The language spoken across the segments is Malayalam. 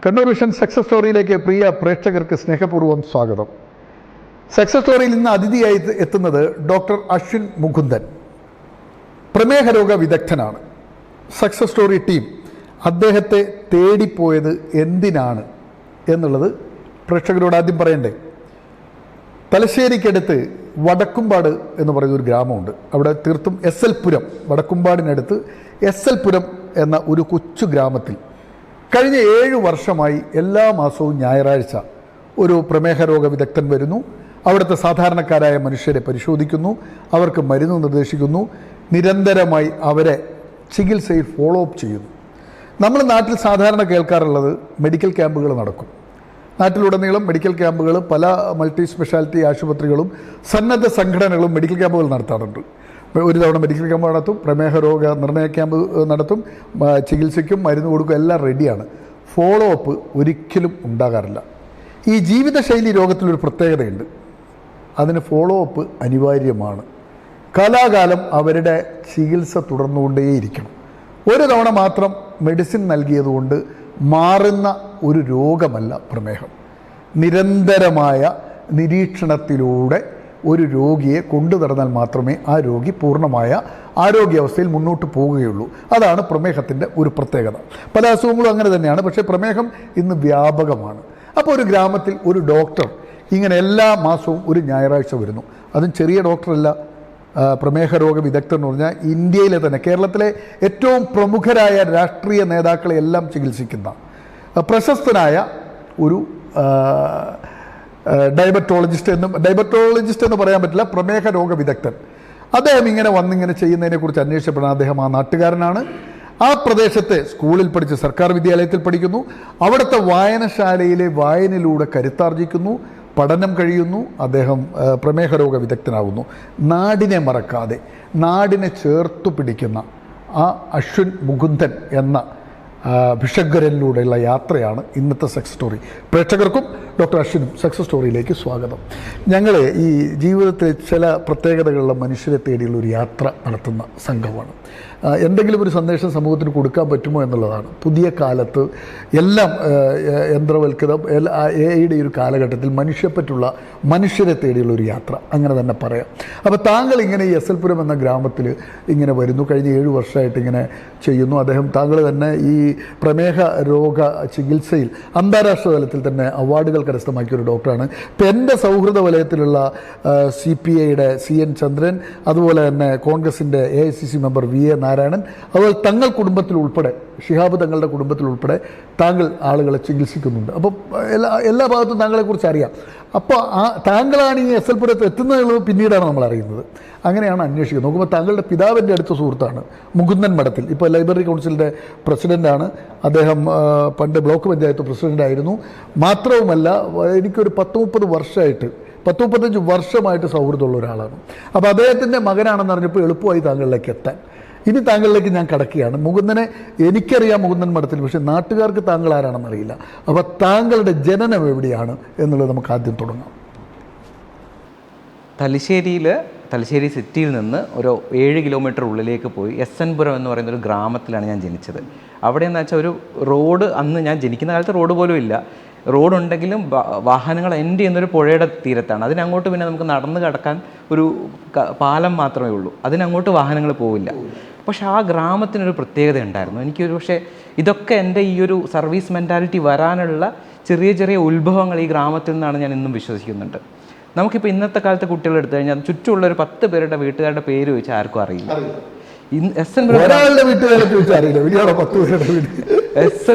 കണ്ണൂർ വിഷൻ സക്സസ് സ്റ്റോറിയിലേക്ക് പ്രിയ പ്രേക്ഷകർക്ക് സ്നേഹപൂർവ്വം സ്വാഗതം. സക്സസ് സ്റ്റോറിയിൽ ഇന്ന് അതിഥിയായി എത്തുന്നത് ഡോക്ടർ അശ്വിൻ മുകുന്ദൻ. പ്രമേഹ രോഗ വിദഗ്ധനാണ്. സക്സസ് സ്റ്റോറി ടീം അദ്ദേഹത്തെ തേടിപ്പോയത് എന്തിനാണ് എന്നുള്ളത് പ്രേക്ഷകരോട് ആദ്യം പറയണ്ടേ. തലശ്ശേരിക്കടുത്ത് വടക്കുംപാട് എന്ന് പറയുന്ന ഒരു ഗ്രാമമുണ്ട്. അവിടെ തീർത്തും SL പുരം, വടക്കുംപാടിനടുത്ത് SL പുരം എന്ന ഒരു കൊച്ചു ഗ്രാമത്തിൽ കഴിഞ്ഞ 7 വർഷമായി എല്ലാ മാസവും ഞായറാഴ്ച ഒരു പ്രമേഹ രോഗ വിദഗ്ധൻ വരുന്നു. അവിടുത്തെ സാധാരണക്കാരായ മനുഷ്യരെ പരിശോധിക്കുന്നു, അവർക്ക് മരുന്ന് നിർദ്ദേശിക്കുന്നു, നിരന്തരമായി അവരെ ചികിത്സയിൽ ഫോളോ അപ്പ് ചെയ്യുന്നു. നമ്മൾ നാട്ടിൽ സാധാരണ കേൾക്കാറുള്ളത് മെഡിക്കൽ ക്യാമ്പുകൾ നടക്കും. നാട്ടിലുടനീളം മെഡിക്കൽ ക്യാമ്പുകൾ, പല മൾട്ടി സ്പെഷ്യാലിറ്റി ആശുപത്രികളും സന്നദ്ധ സംഘടനകളും മെഡിക്കൽ ക്യാമ്പുകൾ നടത്താറുണ്ട്. ഒരു തവണ മെഡിക്കൽ ക്യാമ്പ് നടത്തും, പ്രമേഹ രോഗ നിർണയ ക്യാമ്പ് നടത്തും, ചികിത്സയ്ക്കും മരുന്ന് കൊടുക്കും, എല്ലാം റെഡിയാണ്. ഫോളോ അപ്പ് ഒരിക്കലും ഉണ്ടാകാറില്ല. ഈ ജീവിതശൈലി രോഗത്തിലൊരു പ്രത്യേകതയുണ്ട്. അതിന് ഫോളോ അപ്പ് അനിവാര്യമാണ്. കാലാകാലം അവരുടെ ചികിത്സ തുടർന്നുകൊണ്ടേയിരിക്കണം. ഒരു തവണ മാത്രം മെഡിസിൻ നൽകിയതുകൊണ്ട് മാറുന്ന ഒരു രോഗമല്ല പ്രമേഹം. നിരന്തരമായ നിരീക്ഷണത്തിലൂടെ ഒരു രോഗിയെ കൊണ്ടു നടന്നാൽ മാത്രമേ ആ രോഗി പൂർണ്ണമായ ആരോഗ്യാവസ്ഥയിൽ മുന്നോട്ട് പോവുകയുള്ളൂ. അതാണ് പ്രമേഹത്തിൻ്റെ ഒരു പ്രത്യേകത. പല അസുഖങ്ങളും അങ്ങനെ തന്നെയാണ്, പക്ഷേ പ്രമേഹം ഇന്ന് വ്യാപകമാണ്. അപ്പോൾ ഒരു ഗ്രാമത്തിൽ ഒരു ഡോക്ടർ ഇങ്ങനെ എല്ലാ മാസവും ഒരു ഞായറാഴ്ച വരുന്നു. അതും ചെറിയ ഡോക്ടറല്ല, പ്രമേഹ രോഗ വിദഗ്ധൻ എന്ന് പറഞ്ഞാൽ ഇന്ത്യയിലെ തന്നെ, കേരളത്തിലെ ഏറ്റവും പ്രമുഖരായ രാഷ്ട്രീയ നേതാക്കളെ എല്ലാം ചികിത്സിക്കുന്ന പ്രശസ്തനായ ഒരു ഡയബറ്റോളജിസ്റ്റ് എന്ന് പറയാൻ പറ്റില്ല, പ്രമേഹ രോഗ വിദഗ്ധൻ. അദ്ദേഹം ഇങ്ങനെ വന്നിങ്ങനെ ചെയ്യുന്നതിനെക്കുറിച്ച് അന്വേഷിച്ചപ്പോഴാണ് അദ്ദേഹം ആ നാട്ടുകാരനാണ്. ആ പ്രദേശത്തെ സ്കൂളിൽ പഠിച്ച്, സർക്കാർ വിദ്യാലയത്തിൽ പഠിക്കുന്നു. അവിടുത്തെ വായനശാലയിലെ വായനയിലൂടെ കരുത്താർജിക്കുന്നു, പഠനം കഴിയുന്നു. അദ്ദേഹം പ്രമേഹ രോഗ വിദഗ്ധനാകുന്നു. നാടിനെ മറക്കാതെ നാടിനെ ചേർത്തു പിടിക്കുന്ന ആ അശ്വിൻ മുകുന്ദൻ എന്ന ഭിഷഗ്വരനിലൂടെയുള്ള യാത്രയാണ് ഇന്നത്തെ സക്സസ് സ്റ്റോറി. പ്രേക്ഷകർക്കും ഡോക്ടർ അശ്വിനും സക്സസ് സ്റ്റോറിയിലേക്ക് സ്വാഗതം. ഞങ്ങൾ ഈ ജീവിതത്തിൽ ചില പ്രത്യേകതകളുള്ള മനുഷ്യരെ തേടിയുള്ള ഒരു യാത്ര നടത്തുന്ന സംഘമാണ്. എന്തെങ്കിലും ഒരു സന്ദേശം സമൂഹത്തിന് കൊടുക്കാൻ പറ്റുമോ എന്നുള്ളതാണ്. പുതിയ കാലത്ത് എല്ലാം യന്ത്രവൽകൃതം, AI-യുടെ ഒരു കാലഘട്ടത്തിൽ മനുഷ്യപ്പറ്റുള്ള മനുഷ്യരെ തേടിയുള്ള ഒരു യാത്ര, അങ്ങനെ തന്നെ പറയാം. അപ്പോൾ താങ്കൾ ഇങ്ങനെ ഈ SL പുരം എന്ന ഗ്രാമത്തിൽ ഇങ്ങനെ വരുന്നു, കഴിഞ്ഞ 7 വർഷമായിട്ട് ഇങ്ങനെ ചെയ്യുന്നു. താങ്കൾ തന്നെ ഈ പ്രമേഹ രോഗ ചികിത്സയിൽ അന്താരാഷ്ട്ര തലത്തിൽ തന്നെ അവാർഡുകൾ കരസ്ഥമാക്കിയ ഒരു ഡോക്ടറാണ്. ഇപ്പം എൻ്റെ സൗഹൃദ വലയത്തിലുള്ള CPI-യുടെ CN ചന്ദ്രൻ, അതുപോലെ തന്നെ കോൺഗ്രസിൻ്റെ AICC മെമ്പർ VA നാരായണൻ, അതുപോലെ തങ്ങൾ കുടുംബത്തിൽ ഉൾപ്പെടെ, ഷിഹാബ് തങ്ങളുടെ കുടുംബത്തിൽ ഉൾപ്പെടെ താങ്കൾ ആളുകളെ ചികിത്സിക്കുന്നുണ്ട്. അപ്പം എല്ലാ ഭാഗത്തും താങ്കളെക്കുറിച്ച് അറിയാം. അപ്പോൾ താങ്കളാണ് ഈ SL പുരത്ത് എത്തുന്നതെന്നുള്ളത് പിന്നീടാണ് നമ്മൾ അറിയുന്നത്. അങ്ങനെയാണ് അന്വേഷിക്കുന്നത്. നോക്കുമ്പോൾ താങ്കളുടെ പിതാവിൻ്റെ അടുത്ത സുഹൃത്താണ് മുകുന്ദൻ മഠത്തിൽ, ഇപ്പോൾ ലൈബ്രറി കൗൺസിലിൻ്റെ പ്രസിഡൻ്റാണ് അദ്ദേഹം. പണ്ട് ബ്ലോക്ക് പഞ്ചായത്ത് പ്രസിഡൻ്റായിരുന്നു. മാത്രവുമല്ല, എനിക്കൊരു 30-35 വർഷമായിട്ട് സൗഹൃദമുള്ള ഒരാളാണ്. അപ്പോൾ അദ്ദേഹത്തിൻ്റെ മകനാണെന്ന് അറിഞ്ഞപ്പോൾ എളുപ്പമായി താങ്കളിലേക്ക് എത്താൻ. ഇനി താങ്കളിലേക്ക് ഞാൻ കടക്കുകയാണ്. മുകുന്ദനെ എനിക്കറിയാം, മുകുന്ദൻ മഠത്തിൽ, പക്ഷേ നാട്ടുകാർക്ക് താങ്കൾ ആരാണെന്നറിയില്ല. അപ്പോൾ താങ്കളുടെ ജനനം എവിടെയാണ് എന്നുള്ളത് നമുക്ക് ആദ്യം തുടങ്ങാം. തലശ്ശേരി സിറ്റിയിൽ നിന്ന് ഒരു 7 കിലോമീറ്റർ ഉള്ളിലേക്ക് പോയി SN പുരം എന്ന് പറയുന്ന ഒരു ഗ്രാമത്തിലാണ് ഞാൻ ജനിച്ചത്. അവിടെ എന്ന് വെച്ചാൽ ഒരു റോഡ്, അന്ന് ഞാൻ ജനിക്കുന്ന കാലത്ത് റോഡ് പോലും ഇല്ല. റോഡുണ്ടെങ്കിലും വാഹനങ്ങൾ എൻഡ് ചെയ്യുന്നൊരു പുഴയുടെ തീരത്താണ്. അതിനങ്ങോട്ട് പിന്നെ നമുക്ക് നടന്ന് കടക്കാൻ ഒരു പാലം മാത്രമേ ഉള്ളൂ. അതിനങ്ങോട്ട് വാഹനങ്ങൾ പോവില്ല. പക്ഷെ ആ ഗ്രാമത്തിനൊരു പ്രത്യേകത ഉണ്ടായിരുന്നു. എനിക്കൊരു പക്ഷേ ഇതൊക്കെ എൻ്റെ ഈ ഒരു സർവീസ് മെൻറ്റാലിറ്റി വരാനുള്ള ചെറിയ ചെറിയ ഉത്ഭവങ്ങൾ ഈ ഗ്രാമത്തിൽ നിന്നാണ് ഞാൻ ഇന്നും വിശ്വസിക്കുന്നുണ്ട്. നമുക്കിപ്പോൾ ഇന്നത്തെ കാലത്തെ കുട്ടികളെ എടുത്തു കഴിഞ്ഞാൽ ചുറ്റുമുള്ള ഒരു 10 പേരുടെ വീട്ടുകാരുടെ പേര് ചോദിച്ചാൽ ആർക്കും അറിയില്ല. SN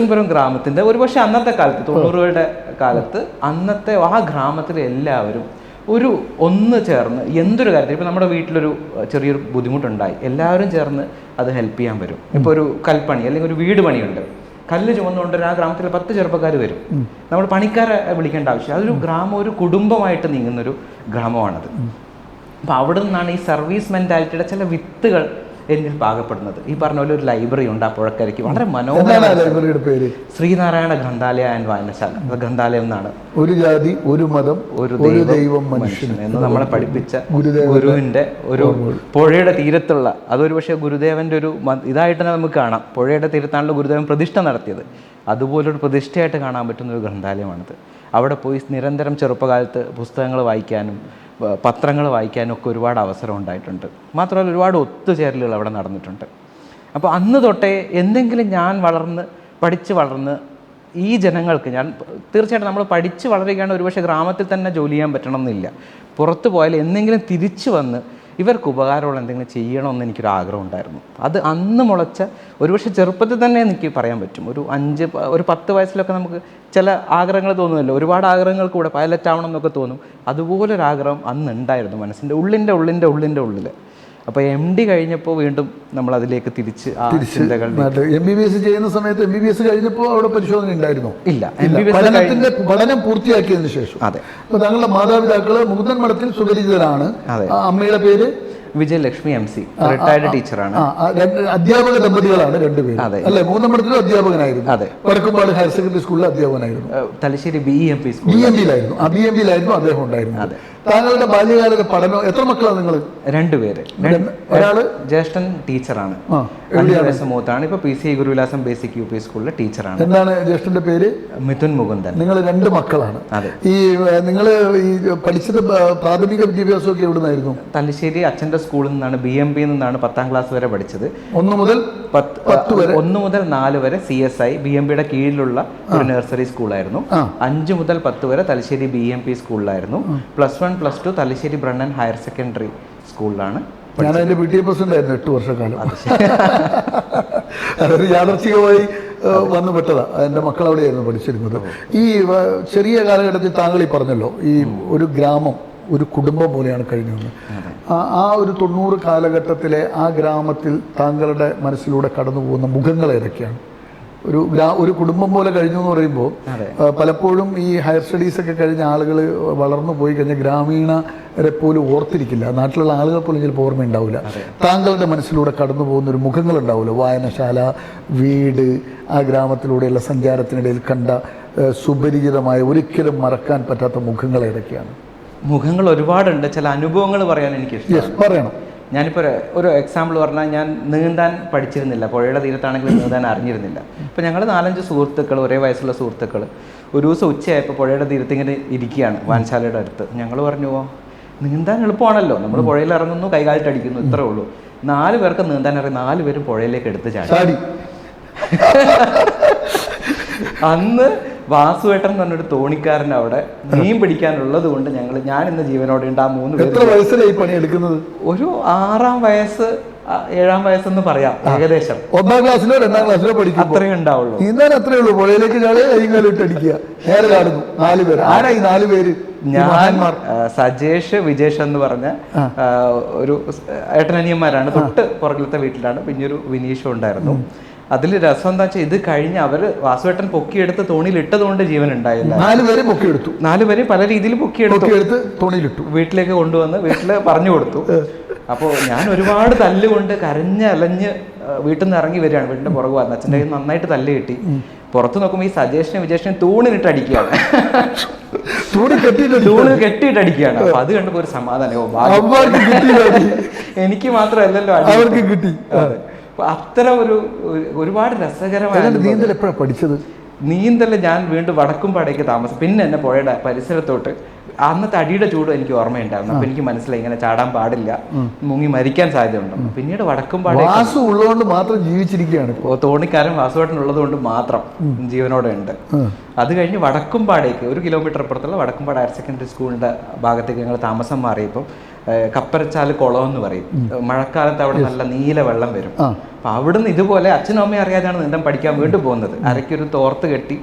പുരം ഗ്രാമത്തിൻ്റെ ഒരുപക്ഷെ അന്നത്തെ കാലത്ത്, 90കളുടെ കാലത്ത്, അന്നത്തെ ആ ഗ്രാമത്തിലെ എല്ലാവരും ഒന്ന് ചേർന്ന് എന്തൊരു കാര്യത്തിൽ, ഇപ്പോൾ നമ്മുടെ വീട്ടിലൊരു ചെറിയൊരു ബുദ്ധിമുട്ടുണ്ടായി, എല്ലാവരും ചേർന്ന് അത് ഹെൽപ്പ് ചെയ്യാൻ വരും. ഇപ്പോൾ ഒരു കൽപ്പണി അല്ലെങ്കിൽ ഒരു വീട് പണിയുണ്ട്, കല്ല് ചുമന്നുകൊണ്ട് ആ ഗ്രാമത്തിൽ 10 ചെറുപ്പക്കാർ വരും. നമ്മൾ പണിക്കാരെ വിളിക്കേണ്ട ആവശ്യം. അതൊരു ഗ്രാമം, ഒരു കുടുംബമായിട്ട് നീങ്ങുന്നൊരു ഗ്രാമമാണത്. അപ്പോൾ അവിടെ നിന്നാണ് ഈ സർവീസ് മെൻറ്റാലിറ്റിയുടെ ചില വിത്തുകൾ എന്നിൽ പാകപ്പെടുന്നത്. ഈ പറഞ്ഞ പോലെ ഒരു ലൈബ്രറി ഉണ്ട് ആ പുഴക്കരയ്ക്ക്, വളരെ എന്താണ് ആ മനോഹരമായ ലൈബ്രറിയുടെ പേര്? ശ്രീനാരായണ ഗ്രന്ഥാലയ ആൻഡ് വായനശാല. അത് ഗ്രന്ഥാലയം എന്നാണ്. ഒരു ജാതി ഒരു മതം ഒരു ദൈവം മനുഷ്യൻ എന്ന് നമ്മളെ പഠിപ്പിച്ച ഗുരുവിന്റെ ഒരു പുഴയുടെ തീരത്തുള്ള, അതൊരു പക്ഷേ ഗുരുദേവന്റെ ഒരു ഇതായിട്ട് തന്നെ നമുക്ക് കാണാം. പുഴയുടെ തീരത്താണല്ലോ ഗുരുദേവൻ പ്രതിഷ്ഠ നടത്തിയത്. അതുപോലൊരു പ്രതിഷ്ഠയായിട്ട് കാണാൻ പറ്റുന്ന ഒരു ഗ്രന്ഥാലയമാണിത്. അവിടെ പോയി നിരന്തരം ചെറുപ്പകാലത്ത് പുസ്തകങ്ങൾ വായിക്കാനും പത്രങ്ങൾ വായിക്കാനും ഒക്കെ ഒരുപാട് അവസരം ഉണ്ടായിട്ടുണ്ട്. മാത്രമല്ല ഒരുപാട് ഒത്തുചേരലുകൾ അവിടെ നടന്നിട്ടുണ്ട്. അപ്പോൾ അന്ന് തൊട്ടേ എന്തെങ്കിലും ഞാൻ പഠിച്ച് വളർന്ന് ഈ ജനങ്ങൾക്ക് ഞാൻ തീർച്ചയായിട്ടും നമ്മൾ പഠിച്ച് വളരുകയാണ്, ഒരുപക്ഷെ ഗ്രാമത്തിൽ തന്നെ ജോലി ചെയ്യാൻ പറ്റണം എന്നില്ല. പുറത്ത് പോയാൽ എന്തെങ്കിലും തിരിച്ചു വന്ന് ഇവർക്ക് ഉപകാരമുള്ള എന്തെങ്കിലും ചെയ്യണമെന്ന് എനിക്കൊരു ആഗ്രഹം ഉണ്ടായിരുന്നു. അത് അന്ന് മുളച്ച, ഒരുപക്ഷെ ചെറുപ്പത്തിൽ തന്നെ എനിക്ക് പറയാൻ പറ്റും. ഒരു 10 വയസ്സിലൊക്കെ നമുക്ക് ചില ആഗ്രഹങ്ങൾ തോന്നുമല്ലോ, ഒരുപാട് ആഗ്രഹങ്ങൾ കൂടെ പൈലറ്റ് ആവണം എന്നൊക്കെ തോന്നും. അതുപോലൊരാഗ്രഹം അന്ന് ഉണ്ടായിരുന്നു മനസ്സിൻ്റെ ഉള്ളിൽ. അപ്പോൾ MD കഴിഞ്ഞപ്പോൾ വീണ്ടും നമ്മൾ അതിലേക്ക് തിരിച്ച് ആ ചിന്തകൾ. MBBS ചെയ്യുന്ന സമയത്ത് MBBS കഴിഞ്ഞപ്പോൾ അവിടെ പരിശോധന ഉണ്ടായിരുന്നോ? ഇല്ല. പഠനം പൂർത്തിയാക്കിയതിനു ശേഷം. അതെ. അപ്പോൾ താങ്കളുടെ മാതാപിതാക്കള് മുകുന്ദൻ മഠത്തിൽ സുപരിചിതരാണ്. അമ്മയുടെ പേര് വിജയലക്ഷ്മി MC, റിട്ടയർഡ് ടീച്ചറാണ്. അധ്യാപക ദമ്പതികളാണ് രണ്ടുപേരും അല്ലെ? മുകുന്ദൻ മഠത്തിലും അധ്യാപകനായിരുന്നു. അതെ. വടക്കുംപാട് ഹയർ സെക്കൻഡറി സ്കൂളിലെ അധ്യാപകനായിരുന്നു. തലശ്ശേരി BEMP സ്കൂൾ BMP-ലായിരുന്നു അദ്ദേഹം ഉണ്ടായിരുന്നത്. താങ്കളുടെ ബാല്യകാലത്തെ പഠനം, എത്ര മക്കളാണ് നിങ്ങൾ? 2 പേര്. ഒരാള് ജ്യേഷ്ഠൻ ടീച്ചറാണ്, 5 വയസ്സ് മൂത്താണ്. ഇപ്പൊ PCI ഗുരുവിലാസം ബേസിക് UP സ്കൂളിലെ ടീച്ചറാണ്. എന്താണ് ജ്യേഷ്ഠന്റെ പേര്? മിഥുൻ മുകുന്ദൻ. നിങ്ങൾ 2 മക്കളാണ്. നിങ്ങൾ ഈ പഠിച്ചത് പ്രാഥമിക വിദ്യാഭ്യാസമൊക്കെ എവിടുന്നായിരുന്നു? തലശ്ശേരി അച്ഛന്റെ സ്കൂളിൽ നിന്നാണ്, BMP നിന്നാണ് 10ാം ക്ലാസ് വരെ പഠിച്ചത്. 1 മുതൽ 4 വരെ CSI BMP-യുടെ കീഴിലുള്ള ഒരു നഴ്സറി സ്കൂളായിരുന്നു. 5 മുതൽ 10 വരെ തലശ്ശേരി BMP സ്കൂളിലായിരുന്നു. +1 +2 തലശ്ശേരി ബ്രണ്ണൻ ഹയർ സെക്കൻഡറി സ്കൂളിലാണ്. ഞാൻ അതിന്റെ PTA പ്രസിഡന്റ് ആയിരുന്നു 8 വർഷക്കാലം. അതൊരു യാദർച്ഛികമായി വന്നു പെട്ടതാ. എൻ്റെ മക്കൾ അവിടെയായിരുന്നു പഠിച്ചിരുന്നത്. ഈ ചെറിയ കാലഘട്ടത്തിൽ താങ്കൾ ഈ പറഞ്ഞല്ലോ, ഈ ഒരു ഗ്രാമം ഒരു കുടുംബം പോലെയാണ് കഴിഞ്ഞതെന്ന്. ആ ഒരു 90 കാലഘട്ടത്തിലെ ആ ഗ്രാമത്തിൽ താങ്കളുടെ മനസ്സിലൂടെ കടന്നു പോകുന്ന മുഖങ്ങൾ ഏതൊക്കെയാണ്? ഒരു കുടുംബം പോലെ കഴിഞ്ഞു എന്ന് പറയുമ്പോൾ പലപ്പോഴും ഈ ഹയർ സ്റ്റഡീസ് ഒക്കെ കഴിഞ്ഞ ആളുകൾ വളർന്നു പോയി കഴിഞ്ഞാൽ ഗ്രാമീണരെ പോലും ഓർത്തിരിക്കില്ല, നാട്ടിലുള്ള ആളുകൾ പോലും ചിലപ്പോൾ ഓർമ്മയുണ്ടാവില്ല. താങ്കളുടെ മനസ്സിലൂടെ കടന്നു പോകുന്ന ഒരു മുഖങ്ങൾ ഉണ്ടാവില്ല, വായനശാല, വീട്, ആ ഗ്രാമത്തിലൂടെയുള്ള സഞ്ചാരത്തിനിടയിൽ കണ്ട സുപരിചിതമായ ഒരിക്കലും മറക്കാൻ പറ്റാത്ത മുഖങ്ങൾ ഏതൊക്കെയാണ്? മുഖങ്ങൾ ഒരുപാടുണ്ട്. ചില അനുഭവങ്ങൾ പറയാൻ എനിക്ക് പറയണം. ഞാനിപ്പോൾ ഒരു എക്സാമ്പിൾ പറഞ്ഞാൽ, ഞാൻ നീന്താൻ പഠിച്ചിരുന്നില്ല, പുഴയുടെ തീരത്താണെങ്കിലും നീന്താൻ അറിഞ്ഞിരുന്നില്ല. അപ്പോൾ ഞങ്ങൾ 4-5 സുഹൃത്തുക്കൾ, ഒരേ വയസ്സുള്ള സുഹൃത്തുക്കൾ, ഒരു ദിവസം ഉച്ചയായപ്പോൾ പുഴയുടെ തീരത്ത് ഇങ്ങനെ ഇരിക്കുകയാണ് വാൻശാലയുടെ അടുത്ത്. ഞങ്ങൾ പറഞ്ഞു, നീന്താൻ എളുപ്പമാണല്ലോ, നമ്മൾ പുഴയിൽ ഇറങ്ങുന്നു, കൈകാലിട്ടടിക്കുന്നു, ഇത്രേ ഉള്ളൂ. 4 പേർക്ക് നീന്താൻ അറിയാം, 4 പേരും പുഴയിലേക്ക് എടുത്ത് ചാടി. അന്ന് വാസുവേട്ടൻ എന്ന് പറഞ്ഞൊരു തോണിക്കാരൻ അവിടെ മീൻ പിടിക്കാനുള്ളത് കൊണ്ട് ഞാൻ ഇന്ന് ജീവനോടെ ഉണ്ട്. ആ 3 പേര് പണി എടുക്കുന്നത് ഒരു 6ാം വയസ്സ് 7ാം വയസ്സെന്ന് പറയാം ഏകദേശം. 1ാം ക്ലാസ്സിലോ 2ാം ക്ലാസ്സിലോ പഠിക്കും, അത്രയും ഉണ്ടാവുള്ളൂ. നീന്താൻ അത്രേ ഉള്ളൂ. പുഴയിലേക്ക് കൈകാലിട്ടടിക്കുക, നേരെ കാണുന്നു 4 പേര്. ആരാ ഈ 4 പേര്? ഞാൻ, സജേഷ്, വിജേഷ് എന്ന് പറഞ്ഞ ഒരു ഏട്ടനനിയന്മാരാണ്. തൊട്ട് പുറകിലത്തെ വീട്ടിലാണ്. പിന്നെ ഒരു വിനീഷും ഉണ്ടായിരുന്നു. അതിൽ രസം എന്താ വെച്ചാൽ, ഇത് കഴിഞ്ഞ് വാസുവേട്ടൻ പൊക്കിയെടുത്ത് തോണിയിൽ ഇട്ടതുകൊണ്ട് ജീവൻ ഉണ്ടായില്ല. 4 പേരെ പൊക്കിയെടുത്തു. 4 പേര് പല രീതിയിൽ പൊക്കിയെടുത്ത് തോണിയിലിട്ടു, വീട്ടിലേക്ക് കൊണ്ടുവന്ന് വീട്ടിൽ പറഞ്ഞു കൊടുത്തു. അപ്പോൾ ഞാൻ ഒരുപാട് തല്ലുകൊണ്ട് കരഞ്ഞലഞ്ഞ് വീട്ടിൽ നിന്ന് ഇറങ്ങി വരികയാണ്. വീടിന്റെ പുറകെ വന്ന് അച്ഛൻ്റെ കയ്യിൽ നന്നായിട്ട് തല്ല് കിട്ടി. പുറത്ത് നോക്കുമ്പോൾ ഈ സജേഷനും വിജേഷനും തൂണിലിട്ട് അടിക്കുകയാണ്, തൂണ് കെട്ടിയിട്ട് അടിക്കുകയാണ്. അപ്പൊ അത് കണ്ടപ്പോ ഒരു സമാധാനം, എനിക്ക് മാത്രമല്ലല്ലോ അവർക്ക് കിട്ടി. അത്തരം ഒരുപാട് രസകരമായ. നീന്തൽ എപ്പോഴാണ് പഠിച്ചത്? നീന്തൽ ഞാൻ വീണ്ടും വടക്കുംപാടേക്ക് താമസം, പിന്നെ എന്നെ പുഴയുടെ പരിസരത്തോട്ട്. അന്നത്തെ അടിയുടെ ചൂടും എനിക്ക് ഓർമ്മയുണ്ടായിരുന്നു. അപ്പൊ എനിക്ക് മനസ്സിലായി ഇങ്ങനെ ചാടാൻ പാടില്ല, മുങ്ങി മരിക്കാൻ സാധ്യതയുണ്ടെന്ന്. പിന്നീട് വടക്കുംപാടേക്ക് ഉള്ളതുകൊണ്ട് മാത്രം ജീവിച്ചിരിക്കുകയാണ്. തോണിക്കാരൻ വാസുവേട്ടൻ ഉള്ളത് കൊണ്ട് മാത്രം ജീവനോടെ ഉണ്ട്. അത് കഴിഞ്ഞ് വടക്കുംപാടേക്ക് 1 കിലോമീറ്റർ അപ്പുറത്തുള്ള വടക്കുംപാട് ഹയർ സെക്കൻഡറി സ്കൂളിന്റെ ഭാഗത്തേക്ക് ഞങ്ങൾ താമസം മാറിയപ്പോൾ കപ്പരച്ചാല് കുളം എന്ന് പറയും. മഴക്കാലത്ത് അവിടെ നല്ല നീല വെള്ളം വരും. അപ്പൊ അവിടുന്ന് ഇതുപോലെ അച്ഛനും അമ്മയും അറിയാതെയാണ് നീന്തം പഠിക്കാൻ വീണ്ടും പോകുന്നത്. അരയ്ക്കൊരു തോർത്ത് കെട്ടി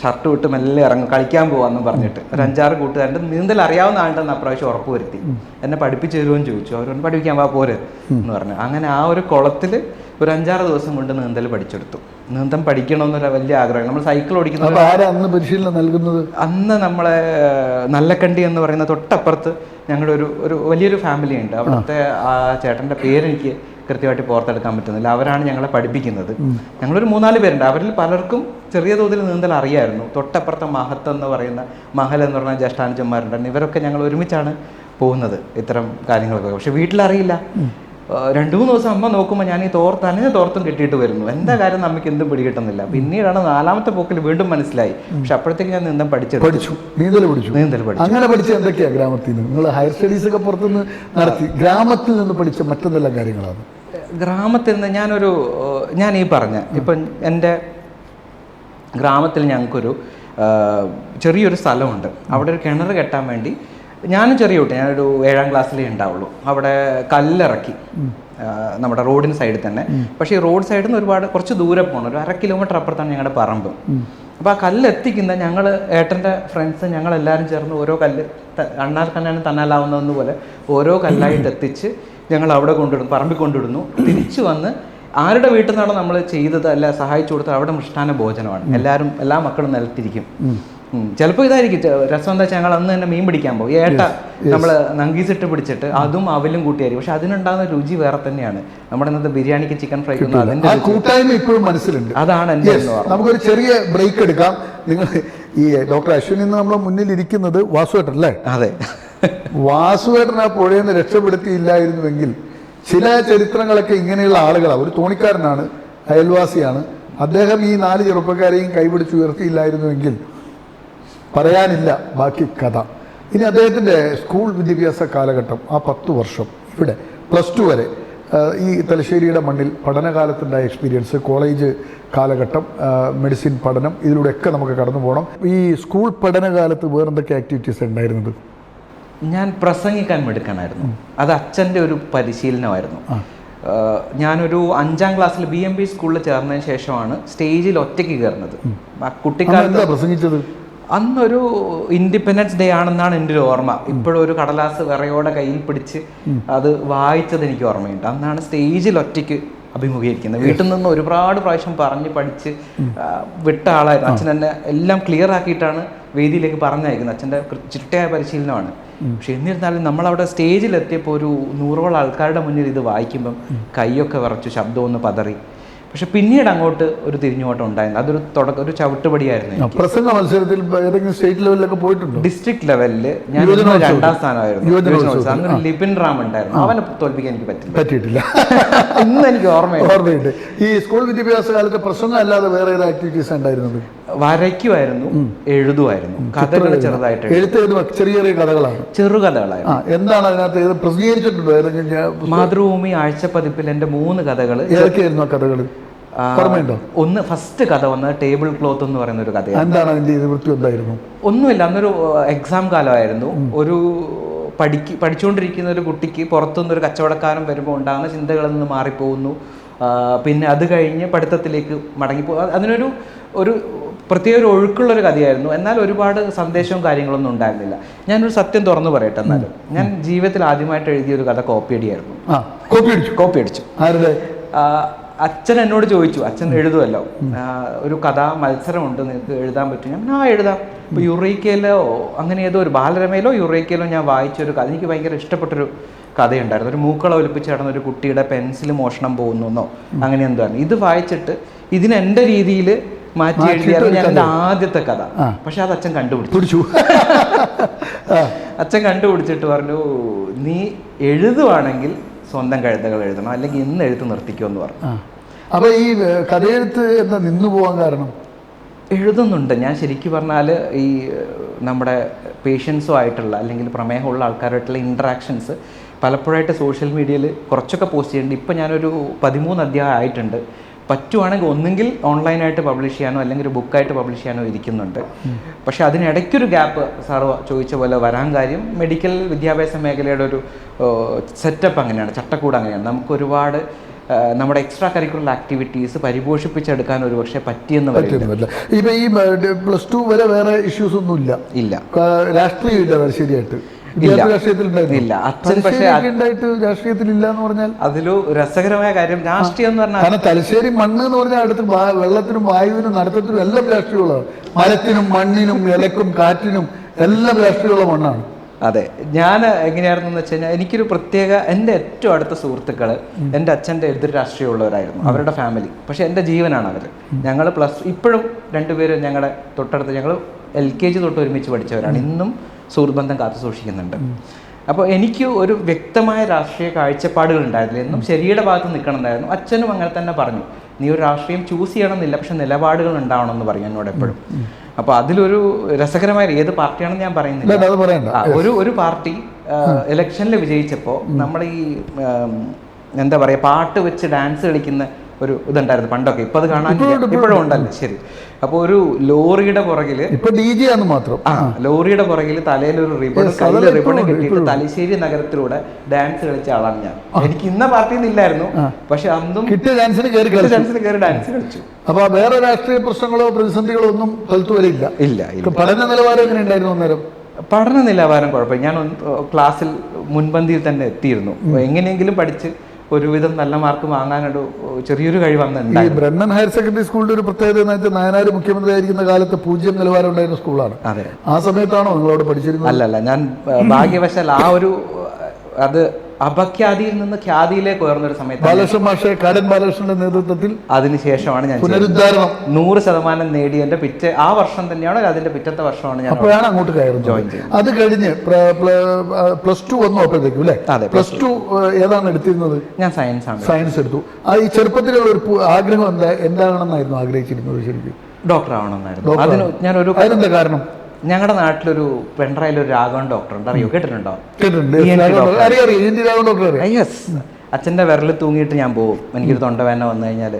ഷർട്ട് വിട്ട് മെല്ലെ ഇറങ്ങും, കളിക്കാൻ പോവാന്ന് പറഞ്ഞിട്ട്. ഒരു 5-6 കൂട്ടുകാരുടെ നീന്തൽ അറിയാവുന്ന ആളുണ്ടെന്ന് അപ്രാവശ്യം ഉറപ്പ് വരുത്തി. എന്നെ പഠിപ്പിച്ചു തരുമെന്ന് ചോദിച്ചു. അവരോട് പഠിപ്പിക്കാൻ പോരെ എന്ന് പറഞ്ഞു. അങ്ങനെ ആ ഒരു കുളത്തിൽ ഒരു 5-6 ദിവസം കൊണ്ട് നീന്തൽ പഠിച്ചെടുത്തു. നീന്തം പഠിക്കണമെന്നൊരു വലിയ ആഗ്രഹം. നമ്മൾ സൈക്കിൾ ഓടിക്കുന്നത്. അന്ന് പരിശീലനം നൽകുന്നത് അന്ന് നമ്മളെ നല്ലക്കണ്ടി എന്ന് പറയുന്ന തൊട്ടപ്പുറത്ത് ഞങ്ങളുടെ ഒരു വലിയൊരു ഫാമിലി ഉണ്ട്. അവിടുത്തെ ആ ചേട്ടൻ്റെ പേരെനിക്ക് കൃത്യമായിട്ട് പുറത്തെടുക്കാൻ പറ്റുന്നില്ല. അവരാണ് ഞങ്ങളെ പഠിപ്പിക്കുന്നത്. ഞങ്ങളൊരു 3-4 പേരുണ്ട്. അവരിൽ പലർക്കും ചെറിയ തോതിൽ നീന്തൽ അറിയായിരുന്നു. തൊട്ടപ്പുറത്തെ മഹത്ത് എന്ന് പറയുന്ന മഹൽ എന്ന് പറഞ്ഞ ജ്യേഷ്ഠാനുജന്മാരുണ്ടായിരുന്നു. ഇവരൊക്കെ ഞങ്ങൾ ഒരുമിച്ചാണ് പോകുന്നത് ഇത്തരം കാര്യങ്ങളൊക്കെ. പക്ഷെ വീട്ടിലറിയില്ല. 2-3 ദിവസം അമ്മ നോക്കുമ്പോൾ ഞാൻ ഈ തോർത്തും കെട്ടിയിട്ട് വരുന്നു. എന്താ കാര്യം നമുക്ക് എന്തും പിടികിട്ടുന്നില്ല. പിന്നീടാണ് 4ാമത്തെ പോക്കിൽ വീണ്ടും മനസ്സിലായി. പക്ഷെ അപ്പോഴത്തേക്ക് ഞാൻ നീന്തൽ പഠിച്ചു. നീന്തൽ പഠിച്ചു. അങ്ങനെ പഠിച്ച എന്തൊക്കെയാ ഗ്രാമത്തിൽ നിന്ന്? നിങ്ങൾ ഹയർ സ്റ്റഡീസ് ഒക്കെ പുറത്തുനിന്ന് നടത്തി, ഗ്രാമത്തിൽ നിന്ന് പഠിച്ച മറ്റെന്തെല്ലാം കാര്യങ്ങളാണ്? ഗ്രാമത്തിൽ നിന്ന് ഞാൻ ഈ പറഞ്ഞ ഇപ്പം എൻ്റെ ഗ്രാമത്തിൽ ഞങ്ങൾക്കൊരു ചെറിയൊരു സ്ഥലമുണ്ട്. അവിടെ ഒരു കിണർ കെട്ടാൻ വേണ്ടി ഞാനും ചെറിയ കുട്ടി, ഞാനൊരു 7ാം ക്ലാസ്സിലേ ഉണ്ടാവുള്ളൂ. അവിടെ കല്ലിറക്കി നമ്മുടെ റോഡിന് സൈഡിൽ തന്നെ. പക്ഷേ ഈ റോഡ് സൈഡിൽ നിന്ന് കുറച്ച് ദൂരെ പോകണം. ഒരു 1/2 കിലോമീറ്റർ അപ്പുറത്താണ് ഞങ്ങളുടെ പറമ്പ്. അപ്പോൾ ആ കല്ല് എത്തിക്കുന്ന ഞങ്ങൾ ഏട്ടൻ്റെ ഫ്രണ്ട്സ് ഞങ്ങളെല്ലാവരും ചേർന്ന് ഓരോ കല്ല് തന്നാലാവുന്നതെന്ന് പോലെ ഓരോ കല്ലായിട്ട് എത്തിച്ച് ഞങ്ങൾ അവിടെ കൊണ്ടിടുന്നു, പറമ്പിൽ കൊണ്ടിടുന്നു. തിരിച്ചു വന്ന് ആരുടെ വീട്ടിൽ നിന്നാണോ നമ്മൾ ചെയ്തത് അല്ല സഹായിച്ചു കൊടുത്തത് അവിടെ മൃഷ്ടാന ഭോജനമാണ്. എല്ലാ മക്കളും നിലത്തിരിക്കും. ചിലപ്പോൾ ഇതായിരിക്കും രസം. എന്താ വെച്ചാൽ ഞങ്ങൾ അന്ന് തന്നെ മീൻ പിടിക്കാൻ പോകും. നമ്മൾ നങ്കീസിട്ട് പിടിച്ചിട്ട് അതും അവലും കൂട്ടിയായിരിക്കും. പക്ഷെ അതിനുണ്ടാകുന്ന രുചി വേറെ തന്നെയാണ്. നമ്മുടെ ഇന്നത്തെ ബിരിയാണിക്ക് ചിക്കൻ ഫ്രൈക്ക് അതിന്റെ കൂട്ടായ്മ ഇപ്പോഴും മനസ്സിലുണ്ട്. അതാണ് എൻ്റെ. നമുക്കൊരു ചെറിയ ബ്രേക്ക് എടുക്കാം. നിങ്ങൾ ഈ ഡോക്ടർ അശ്വിനി നമ്മുടെ മുന്നിൽ ഇരിക്കുന്നത് വാസുവേട്ടൻ അല്ലേ? അതെ. വാസുവേട്ടൻ ആ പുഴയിൽ നിന്ന് രക്ഷപ്പെടുത്തിയില്ലായിരുന്നുവെങ്കിൽ ചില ചരിത്രങ്ങളൊക്കെ ഇങ്ങനെയുള്ള ആളുകളാണ്. ഒരു തോണിക്കാരനാണ്, അയൽവാസിയാണ് അദ്ദേഹം. ഈ 4 ചെറുപ്പക്കാരെയും കൈപിടിച്ചുയർത്തിയില്ലായിരുന്നുവെങ്കിൽ പറയാനില്ല ബാക്കി കഥ. ഇനി അദ്ദേഹത്തിൻ്റെ സ്കൂൾ വിദ്യാഭ്യാസ കാലഘട്ടം, ആ 10 വർഷം ഇവിടെ +2 വരെ ഈ തലശ്ശേരിയുടെ മണ്ണിൽ പഠനകാലത്തുണ്ടായ എക്സ്പീരിയൻസ്, കോളേജ് കാലഘട്ടം, മെഡിസിൻ പഠനം, ഇതിലൂടെയൊക്കെ നമുക്ക് കടന്നു പോകണം. ഈ സ്കൂൾ പഠനകാലത്ത് വേറെന്തൊക്കെ ആക്ടിവിറ്റീസ് ഉണ്ടായിരുന്നത്? ഞാൻ പ്രസംഗിക്കാൻ മിടുക്കനായിരുന്നു. അത് അച്ഛൻ്റെ ഒരു പരിശീലനമായിരുന്നു. ഞാനൊരു 5ാം ക്ലാസ്സിൽ BMB സ്കൂളിൽ ചേർന്നതിന് ശേഷമാണ് സ്റ്റേജിൽ ഒറ്റയ്ക്ക് കയറുന്നത്. കുട്ടിക്കാലത്ത് പ്രസംഗിച്ചത് അന്നൊരു ഇൻഡിപെൻഡൻസ് ഡേ ആണെന്നാണ് എൻ്റെ ഒരു ഓർമ്മ. ഇപ്പോഴും ഒരു കടലാസ് വിറയോടെ കയ്യിൽ പിടിച്ച് അത് വായിച്ചത് എനിക്ക് ഓർമ്മയുണ്ട്. അന്നാണ് സ്റ്റേജിൽ ഒറ്റയ്ക്ക് അഭിമുഖീകരിക്കുന്നത്. വീട്ടിൽ നിന്ന് ഒരുപാട് പ്രാവശ്യം പറഞ്ഞ് പഠിച്ച് വിട്ട ആളായിരുന്നു. അച്ഛൻ എന്നെ എല്ലാം ക്ലിയർ ആക്കിയിട്ടാണ് വേദിയിലേക്ക് പറഞ്ഞയക്കുന്നത്. അച്ഛൻ്റെ ചിട്ടയായ പരിശീലനമാണ്. പക്ഷെ എന്നിരുന്നാലും നമ്മളവിടെ സ്റ്റേജിലെത്തിയപ്പോൾ ഒരു 100ഓളം ആൾക്കാരുടെ മുന്നിൽ ഇത് വായിക്കുമ്പം കൈയൊക്കെ വിറച്ചു, ശബ്ദമൊന്ന് പതറി. പക്ഷെ പിന്നീട് അങ്ങോട്ട് ഒരു തിരിഞ്ഞുപോട്ടം ഉണ്ടായിരുന്നു. അതൊരു ഒരു ചവിട്ടുപടിയായിരുന്നു. പ്രസംഗ മത്സരത്തിൽ ഏതെങ്കിലും സ്റ്റേറ്റ് ലെവലിലൊക്കെ പോയിട്ടുണ്ട്? ഡിസ്ട്രിക്ട് ലെവലിൽ ഞാൻ 2ാം സ്ഥാനമായിരുന്നു. അന്ന് ലിപിൻ റാം ഉണ്ടായിരുന്നു. അവനെ തോൽപ്പിക്കാൻ എനിക്ക് പറ്റിയിട്ടില്ല. ഇന്ന് എനിക്ക് ഓർമ്മയുണ്ട്. ഈ സ്കൂൾ വിദ്യാഭ്യാസ കാലത്ത് പ്രസംഗം അല്ലാതെ വേറെ ഏത് ആക്ടിവിറ്റീസ് ഉണ്ടായിരുന്നത്? വരയ്ക്കുമായിരുന്നു, എഴുതുമായിരുന്നു, കഥകൾ ചെറുതായിട്ട്. എഴുത്ത് ചെറിയ ചെറിയ കഥകളാണ്, ചെറുകഥകളായിരുന്നു. എന്താണ് അതിനകത്ത് പ്രസിദ്ധീകരിച്ചിട്ടുണ്ടോ? മാതൃഭൂമി ആഴ്ചപ്പതിപ്പിൽ എൻ്റെ 3 കഥകൾ. ഏതൊക്കെയായിരുന്നു ആ കഥകൾ? ഒന്ന് ഫസ്റ്റ് കഥ വന്നത് ടേബിൾ ക്ലോത്ത് എന്ന് പറയുന്ന ഒരു കഥയാണ്. എന്താണ് അതിന്റെ ഇതിവൃത്തി? എന്തായിരുന്നു? ഒന്നുമില്ല, അന്നൊരു എക്സാം കാലമായിരുന്നു. ഒരു പഠിച്ചുകൊണ്ടിരിക്കുന്ന ഒരു കുട്ടിക്ക് പുറത്തുനിന്നൊരു കച്ചവടക്കാരൻ വരുമ്പോൾ ഉണ്ടാകുന്ന ചിന്തകളിൽ നിന്ന് മാറിപ്പോകുന്നു. പിന്നെ അത് കഴിഞ്ഞ് പഠിത്തത്തിലേക്ക് മടങ്ങിപ്പോ. അതിനൊരു പ്രത്യേക ഒരു ഒഴുക്കുള്ളൊരു കഥയായിരുന്നു. എന്നാൽ ഒരുപാട് സന്ദേശവും കാര്യങ്ങളൊന്നും ഉണ്ടായിരുന്നില്ല. ഞാനൊരു സത്യം തുറന്നു പറയട്ടെ. എന്നാലും ഞാൻ ജീവിതത്തിൽ ആദ്യമായിട്ട് എഴുതിയ ഒരു കഥ കോപ്പി അടിയായിരുന്നു. കോപ്പി അടിച്ചു. അച്ഛൻ എന്നോട് ചോദിച്ചു, അച്ഛൻ എഴുതുമല്ലോ, ഒരു കഥാ മത്സരമുണ്ട്, നിനക്ക് എഴുതാൻ പറ്റും? ഞാൻ എഴുതാം. ഇപ്പോൾ യുറേക്കയിലോ അങ്ങനെ ഏതോ ഒരു ബാലരമയിലോ യുറേക്കയിലോ ഞാൻ വായിച്ചൊരു കഥ, എനിക്ക് ഭയങ്കര ഇഷ്ടപ്പെട്ടൊരു കഥയുണ്ടായിരുന്നു. ഒരു മൂക്കള ഒലിപ്പിച്ച് കിടന്ന ഒരു കുട്ടിയുടെ പെൻസിൽ മോഷണം പോകുന്നോ അങ്ങനെ എന്താണ്. ഇത് വായിച്ചിട്ട് ഇതിന് എൻ്റെ രീതിയിൽ മാറ്റി എഴുതിയായിരുന്നു ഞാൻ എൻ്റെ ആദ്യത്തെ കഥ. പക്ഷെ അത് അച്ഛൻ കണ്ടുപിടിച്ചു. അച്ഛൻ കണ്ടുപിടിച്ചിട്ട് പറഞ്ഞു, നീ എഴുതുവാണെങ്കിൽ സ്വന്തം കഴുതകൾ എഴുതണം, അല്ലെങ്കിൽ ഇന്ന് എഴുത്ത് നിർത്തിക്കുമെന്ന് പറഞ്ഞു. അപ്പോൾ ഈ കഥയെഴുത്ത് എന്താ നിന്നു പോകാൻ കാരണം? എഴുതുന്നുണ്ട് ഞാൻ. ശരിക്കും പറഞ്ഞാൽ ഈ നമ്മുടെ പേഷ്യൻസും ആയിട്ടുള്ള അല്ലെങ്കിൽ പ്രമേഹമുള്ള ആൾക്കാരായിട്ടുള്ള ഇൻട്രാക്ഷൻസ് പലപ്പോഴായിട്ട് സോഷ്യൽ മീഡിയയിൽ കുറച്ചൊക്കെ പോസ്റ്റ് ചെയ്യുന്നുണ്ട്. ഇപ്പം ഞാനൊരു 13 അധ്യായം ആയിട്ടുണ്ട്. പറ്റുവാണെങ്കിൽ ഒന്നെങ്കിൽ ഓൺലൈനായിട്ട് പബ്ലിഷ് ചെയ്യാനോ അല്ലെങ്കിൽ ഒരു ബുക്കായിട്ട് പബ്ലിഷ് ചെയ്യാനോ ഇരിക്കുന്നുണ്ട്. പക്ഷേ അതിനിടയ്ക്കൊരു ഗ്യാപ്പ് സാർ ചോദിച്ച പോലെ വരാൻ കാര്യം മെഡിക്കൽ വിദ്യാഭ്യാസ മേഖലയുടെ ഒരു സെറ്റപ്പ് അങ്ങനെയാണ്, ചട്ടക്കൂട് അങ്ങനെയാണ്. നമുക്കൊരുപാട് നമ്മുടെ എക്സ്ട്രാ കരിക്കുലർ ആക്ടിവിറ്റീസ് പരിപോഷിപ്പിച്ചെടുക്കാൻ ഒരു പക്ഷേ പറ്റിയെന്ന് പറയുന്നത്. ഇപ്പം ഈ +2 വരെ വേറെ ഇഷ്യൂസ് ഒന്നും ഇല്ല. രാഷ്ട്രീയം ഇല്ല ശരിയായിട്ട്? ഇല്ല. അച്ഛൻ പക്ഷേ രാഷ്ട്രീയത്തിലില്ല എന്ന് പറഞ്ഞാൽ അതിലൊരു രസകരമായ കാര്യം രാഷ്ട്രീയം എന്ന് പറഞ്ഞാൽ, കാരണം തലശ്ശേരി മണ്ണ് എന്ന് പറഞ്ഞാൽ അടുത്ത് വെള്ളത്തിനും വായുവിനും നടത്തത്തിനും എല്ലാം രാഷ്ട്രീയമുള്ളതാണ്. മരത്തിനും മണ്ണിനും ഇലക്കും കാറ്റിനും എല്ലാം രാഷ്ട്രീയമുള്ള മണ്ണാണ്. അതെ, ഞാൻ എങ്ങനെയായിരുന്നു എന്ന് വെച്ച് കഴിഞ്ഞാൽ എനിക്കൊരു പ്രത്യേക, എൻ്റെ ഏറ്റവും അടുത്ത സുഹൃത്തുക്കൾ എൻ്റെ അച്ഛൻ്റെ എതിർ രാഷ്ട്രീയമുള്ളവരായിരുന്നു, അവരുടെ ഫാമിലി. പക്ഷേ എൻ്റെ ജീവനാണ് അവർ. ഞങ്ങൾ ഇപ്പോഴും രണ്ടുപേരും ഞങ്ങളുടെ തൊട്ടടുത്ത്, ഞങ്ങൾ LKG തൊട്ട് ഒരുമിച്ച് പഠിച്ചവരാണ്. ഇന്നും സുഹൃത്ത് ബന്ധം കാത്തു സൂക്ഷിക്കുന്നുണ്ട്. അപ്പോൾ എനിക്ക് ഒരു വ്യക്തമായ രാഷ്ട്രീയ കാഴ്ചപ്പാടുകൾ ഉണ്ടായിരുന്നില്ല. എന്നും ശരിയുടെ ഭാഗത്ത് നിൽക്കണം എന്നായിരുന്നു. അച്ഛനും അങ്ങനെ തന്നെ പറഞ്ഞു, നീ ഒരു രാഷ്ട്രീയം ചൂസ് ചെയ്യണമെന്നില്ല, പക്ഷെ നിലപാടുകൾ ഉണ്ടാവണം എന്ന് പറയും എന്നോട് എപ്പോഴും. അപ്പോൾ അതിലൊരു രസകരമായ, ഏത് പാർട്ടിയാണെന്ന് ഞാൻ പറയുന്നില്ല, ഒരു പാർട്ടി ഇലക്ഷനിൽ വിജയിച്ചപ്പോൾ നമ്മൾ ഈ എന്താ പറയുക, പാട്ട് വെച്ച് ഡാൻസ് കളിക്കുന്ന ഒരു ഇതുണ്ടായിരുന്നു പണ്ടൊക്കെ. ഇപ്പൊ അത് കാണാൻ ഇപ്പോഴും ഉണ്ടല്ലോ. ശരി. അപ്പോൾ ഒരു ലോറിയുടെ പുറകിൽ, ലോറിയുടെ പുറകിൽ തലയിലൊരു റിബൺ, കയ്യിൽ റിബൺ കെട്ടിയിട്ട് തലശ്ശേരി നഗരത്തിലൂടെ ഡാൻസ് കളിച്ച ആളാണ് ഞാൻ. എനിക്ക് ഇന്ന പാർട്ടിയിൽ ഇല്ലായിരുന്നു, പക്ഷെ അന്നും ഡാൻസിന് കയറി ഡാൻസ് കളിച്ചു. അപ്പൊ വേറെ രാഷ്ട്രീയ പ്രശ്നങ്ങളോ പ്രതിസന്ധികളോ ഒന്നും ഇല്ല. പഠന നിലവാരം എങ്ങനെ ഉണ്ടായിരുന്നു അന്നേരം? പഠന നിലവാരം കുഴപ്പമില്ല. ഞാൻ ക്ലാസ്സിൽ മുൻപന്തിയിൽ തന്നെ എത്തിയിരുന്നു. എങ്ങനെയെങ്കിലും പഠിച്ച് ഒരുവിധം നല്ല മാർക്ക് വാങ്ങാനൊരു ചെറിയൊരു കഴിവ് അന്ന്. ഈ ബ്രണ്ണൻ ഹയർ സെക്കൻഡറി സ്കൂളിന്റെ ഒരു പ്രത്യേകത എന്ന് വെച്ചാൽ നായനാർ മുഖ്യമന്ത്രി ആയിരിക്കുന്ന കാലത്ത് 0 നിലവാരം ഉണ്ടായിരുന്ന സ്കൂളാണ്. അതെ. ആ സമയത്താണോ നിങ്ങളവിടെ പഠിച്ചിരുന്നത്? അല്ലല്ല, ഞാൻ ഭാഗ്യവശാൽ ആ ഒരു അത് അപഖ്യാതിയിൽ നിന്ന് ഖ്യാതിയിലേക്ക് ഉയർന്നൊരു സമയത്ത് ബാലകൃഷ്ണൻ മാഷെ, കാടൻ ബാലകൃഷ്ണന്റെ നേതൃത്വത്തിൽ അതിനുശേഷമാണ് ഞാൻ പുനരുദ്ധാരണം 100% നേടി. എന്റെ ആ വർഷം തന്നെയാണ്, അതിന്റെ പിറ്റത്തെ വർഷമാണ് ഞാൻ അപ്പോഴാണ് അങ്ങോട്ട് കയറുന്നത്. ജോയിൻ ചെയ്തത്. അത് കഴിഞ്ഞ് +2 വന്നു അപ്പോഴത്തേക്കും അല്ലേ? അതെ. +2 ഏതാണ് എടുത്തിരുന്നത്? ഞാൻ സയൻസ് ആണ്. സയൻസ് എടുത്തു. ഈ ചെറുപ്പത്തിലുള്ള ഒരു ആഗ്രഹം എന്താണെന്നായിരുന്നു ആഗ്രഹിച്ചിരുന്നത്? ശരിക്കും ഡോക്ടർ ആവണമെന്നായിരുന്നു. അതിന് ഞാനൊരു അതിനെന്താ കാരണം? ഞങ്ങളുടെ നാട്ടിലൊരു പെൺട്രയിലൊരു രാഘവൻ ഡോക്ടർ ഉണ്ട്, അറിയോ? കേട്ടിട്ടുണ്ടോ? യെസ്. അച്ഛൻ്റെ വിരൽ തൂങ്ങിയിട്ട് ഞാൻ പോകും. എനിക്കൊരു തൊണ്ടവേദന വന്നു കഴിഞ്ഞാൽ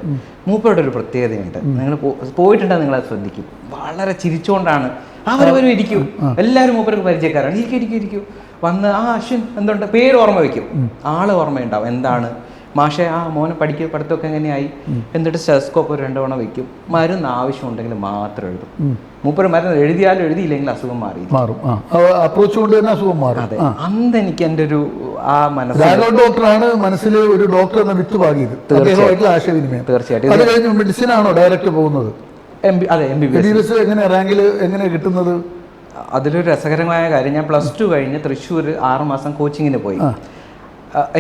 മൂപ്പരുടെ ഒരു പ്രത്യേകതയുണ്ട്. നിങ്ങൾ പോയിട്ടുണ്ടെങ്കിൽ നിങ്ങളത് ശ്രദ്ധിക്കും. വളരെ ചിരിച്ചുകൊണ്ടാണ് അവരവരും ഇരിക്കും. എല്ലാവരും മൂപ്പർക്ക് പരിചയക്കാരാണ്. ഇരിക്കും വന്ന് അശ്വിൻ എന്തുണ്ട്, പേര് ഓർമ്മ വയ്ക്കും, ആള് ഓർമ്മയുണ്ടാവും. എന്താണ് മാഷെ, മോനെ പഠിത്തമൊക്കെ എങ്ങനെയായി, എന്നിട്ട് സ്റ്റെസ്കോപ്പ് ഒരു 2 തവണ വയ്ക്കും. മരുന്ന് ആവശ്യമുണ്ടെങ്കിൽ മാത്രം എഴുതും. മൂപ്പര് മരുന്ന് എഴുതിയാലും എഴുതിയില്ലെങ്കിൽ അസുഖം മാറും. അപ്രോച്ച് കൊണ്ട് തന്നെ അസുഖം മാറും. അതെ. അന്ന് എനിക്ക് എൻ്റെ ഒരു ഡോക്ടറാണ് മനസ്സിൽ ഒരു ഡോക്ടർ എന്ന വിത്ത് പാകിയത്. ആശയവിനിമയം. തീർച്ചയായിട്ടും. അത് കഴിഞ്ഞ് മെഡിസിൻ ആണോ ഡയറക്റ്റ് പോകുന്നത്? അതെ, MBBS. എങ്ങനെ റാങ്കിൽ എങ്ങനെയാണ് കിട്ടുന്നത്? അതിലൊരു രസകരമായ കാര്യം, ഞാൻ +2 കഴിഞ്ഞ് തൃശ്ശൂർ 6 മാസം കോച്ചിങ്ങിന് പോയി.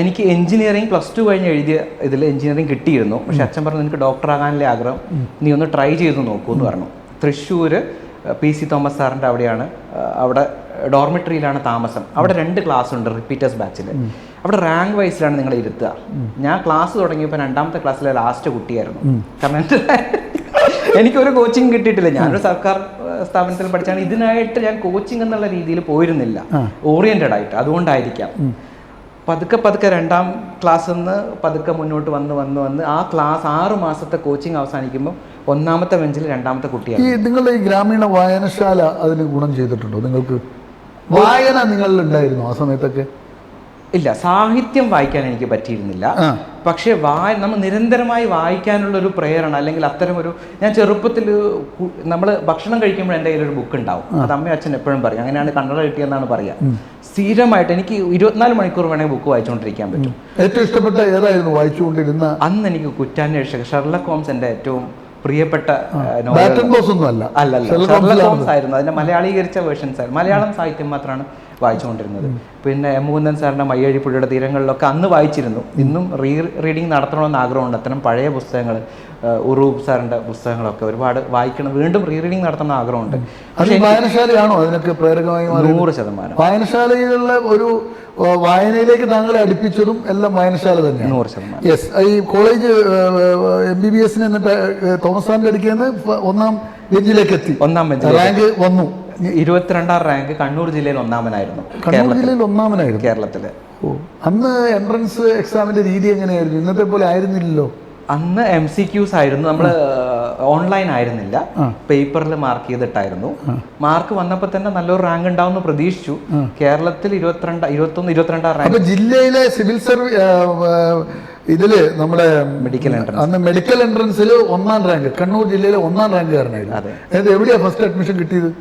എനിക്ക് എഞ്ചിനീയറിംഗ് +2 കഴിഞ്ഞ് എഴുതിയ ഇതിൽ എഞ്ചിനീയറിംഗ് കിട്ടിയിരുന്നു. പക്ഷെ അച്ഛൻ പറഞ്ഞു, നിനക്ക് ഡോക്ടറാകാനുള്ള ആഗ്രഹം, നീ ഒന്ന് ട്രൈ ചെയ്ത് നോക്കൂ എന്ന് പറഞ്ഞു. തൃശ്ശൂർ PC തോമസ് സാറിൻ്റെ അവിടെയാണ്, അവിടെ ഡോർമിറ്ററിയിലാണ് താമസം. അവിടെ 2 ക്ലാസ് ഉണ്ട് റിപ്പീറ്റേഴ്സ് ബാച്ചിൽ. അവിടെ റാങ്ക് വൈസിലാണ് നിങ്ങളെ ഇരുത്തുക. ഞാൻ ക്ലാസ് തുടങ്ങിയപ്പോൾ 2ാമത്തെ ക്ലാസ്സിലെ ലാസ്റ്റ് കുട്ടിയായിരുന്നു. കാരണം എനിക്കൊരു കോച്ചിങ് കിട്ടിയിട്ടില്ല. ഞാനൊരു സർക്കാർ സ്ഥാപനത്തിൽ പഠിച്ചാണ്. ഇതിനായിട്ട് ഞാൻ കോച്ചിങ് എന്നുള്ള രീതിയിൽ പോയിരുന്നില്ല, ഓറിയന്റഡ് ആയിട്ട്. അതുകൊണ്ടായിരിക്കാം പതുക്കെ 2ാം ക്ലാസ്സിൽ നിന്ന് പതുക്കെ മുന്നോട്ട് വന്ന് ആ ക്ലാസ് 6 മാസത്തെ കോച്ചിങ് അവസാനിക്കുമ്പോൾ 1ാമത്തെ ബെഞ്ചിൽ 2ാമത്തെ കുട്ടിയാണ്. നിങ്ങളുടെ ഈ ഗ്രാമീണ വായനശാല അതിന് ഗുണം ചെയ്തിട്ടുണ്ടോ? നിങ്ങൾക്ക് വായന നിങ്ങളിൽ ഉണ്ടായിരുന്നു ആ സമയത്തൊക്കെ? ഇല്ല, സാഹിത്യം വായിക്കാൻ എനിക്ക് പറ്റിയിരുന്നില്ല. പക്ഷേ നമ്മൾ നിരന്തരമായി വായിക്കാനുള്ള ഒരു പ്രേരണ, അല്ലെങ്കിൽ അത്തരം ഒരു, ഞാൻ ചെറുപ്പത്തിൽ നമ്മൾ ഭക്ഷണം കഴിക്കുമ്പോൾ എൻ്റെ കയ്യിലൊരു ബുക്ക് ഉണ്ടാവും. അത് അമ്മയും അച്ഛൻ എപ്പോഴും പറയും. അങ്ങനെയാണ് കണ്ണട കിട്ടിയെന്നാണ് പറയുക. സ്ഥിരമായിട്ട് എനിക്ക് 24 മണിക്കൂർ വേണമെങ്കിൽ ബുക്ക് വായിച്ചുകൊണ്ടിരിക്കാൻ പറ്റും. ഏറ്റവും ഇഷ്ടപ്പെട്ട ഏതായിരുന്നു വായിച്ചുകൊണ്ടിരുന്ന? അന്ന് എനിക്ക് കുറ്റാന്വേഷക ഷെർലക് ഹോംസ് എൻ്റെ ഏറ്റവും പ്രിയപ്പെട്ട അല്ലല്ല, ഷെർലക് ഹോംസ് ആയിരുന്നു. അതിന്റെ മലയാളീകരിച്ച വേർഷൻസ് ആയിരുന്നു. മലയാളം സാഹിത്യം മാത്രമാണ് വായിച്ചുകൊണ്ടിരുന്നത്. പിന്നെ M. മുകുന്ദൻ സാറിന്റെ മയ്യഴിപ്പുഴയുടെ തീരങ്ങളിലൊക്കെ അന്ന് വായിച്ചിരുന്നു. ഇന്നും റീഡിങ് നടത്തണമെന്ന് ആഗ്രഹമുണ്ട്. അത്തരം പഴയ പുസ്തകങ്ങൾ, ഉറൂബ് സാറിന്റെ പുസ്തകങ്ങളൊക്കെ ഒരുപാട് വായിക്കണം, വീണ്ടും റീഡിങ് നടത്തണമെന്ന് ആഗ്രഹമുണ്ട്. വായനശാലയാണോ അതിനൊക്കെ പ്രേരകമായി? 100%. വായനശാലയിലുള്ള ഒരു വായനയിലേക്ക് താങ്കളെ അടുപ്പിച്ചതും എല്ലാം വായനശാല തന്നെയാണ്. 100%. യെസ്. ഈ കോളേജ് MBBS എന്നിട്ട് തോമസ് സാറിന്റെ അടുക്കുന്ന 1ാം ബെഞ്ചിലേക്ക് എത്തി. 1ാം ബെഞ്ചിൽ റാങ്ക് വന്നു. 22ാം റാങ്ക് കണ്ണൂർ ജില്ലയിൽ 1ാമനായിരുന്നു. കണ്ണൂർ ജില്ലയിൽ 1ാമനായിരുന്നു കേരളത്തില്. അന്ന് എൻട്രൻസ് എക്സാമിന്റെ രീതി എങ്ങനെയായിരുന്നു? ഇന്നത്തെ പോലെ ആയിരുന്നില്ലല്ലോ. അന്ന് MCQs ആയിരുന്നു. നമ്മൾ ഓൺലൈൻ ആയിരുന്നില്ല, പേപ്പറിൽ മാർക്ക് ചെയ്തിട്ടായിരുന്നു. മാർക്ക് വന്നപ്പോൾ തന്നെ നല്ലൊരു റാങ്ക് ഉണ്ടാവുമെന്ന് പ്രതീക്ഷിച്ചു. കേരളത്തിൽ 22ാം റാങ്ക്. ജില്ലയിലെ സിവിൽ സർവീസ് ഇതില് നമ്മുടെ മെഡിക്കൽ എൻട്രൻസിൽ 1ാം റാങ്ക്, കണ്ണൂർ ജില്ലയിലെ 1ാം റാങ്കുകാരനായിരുന്നു. എവിടെയാ ഫസ്റ്റ് അഡ്മിഷൻ കിട്ടിയത്?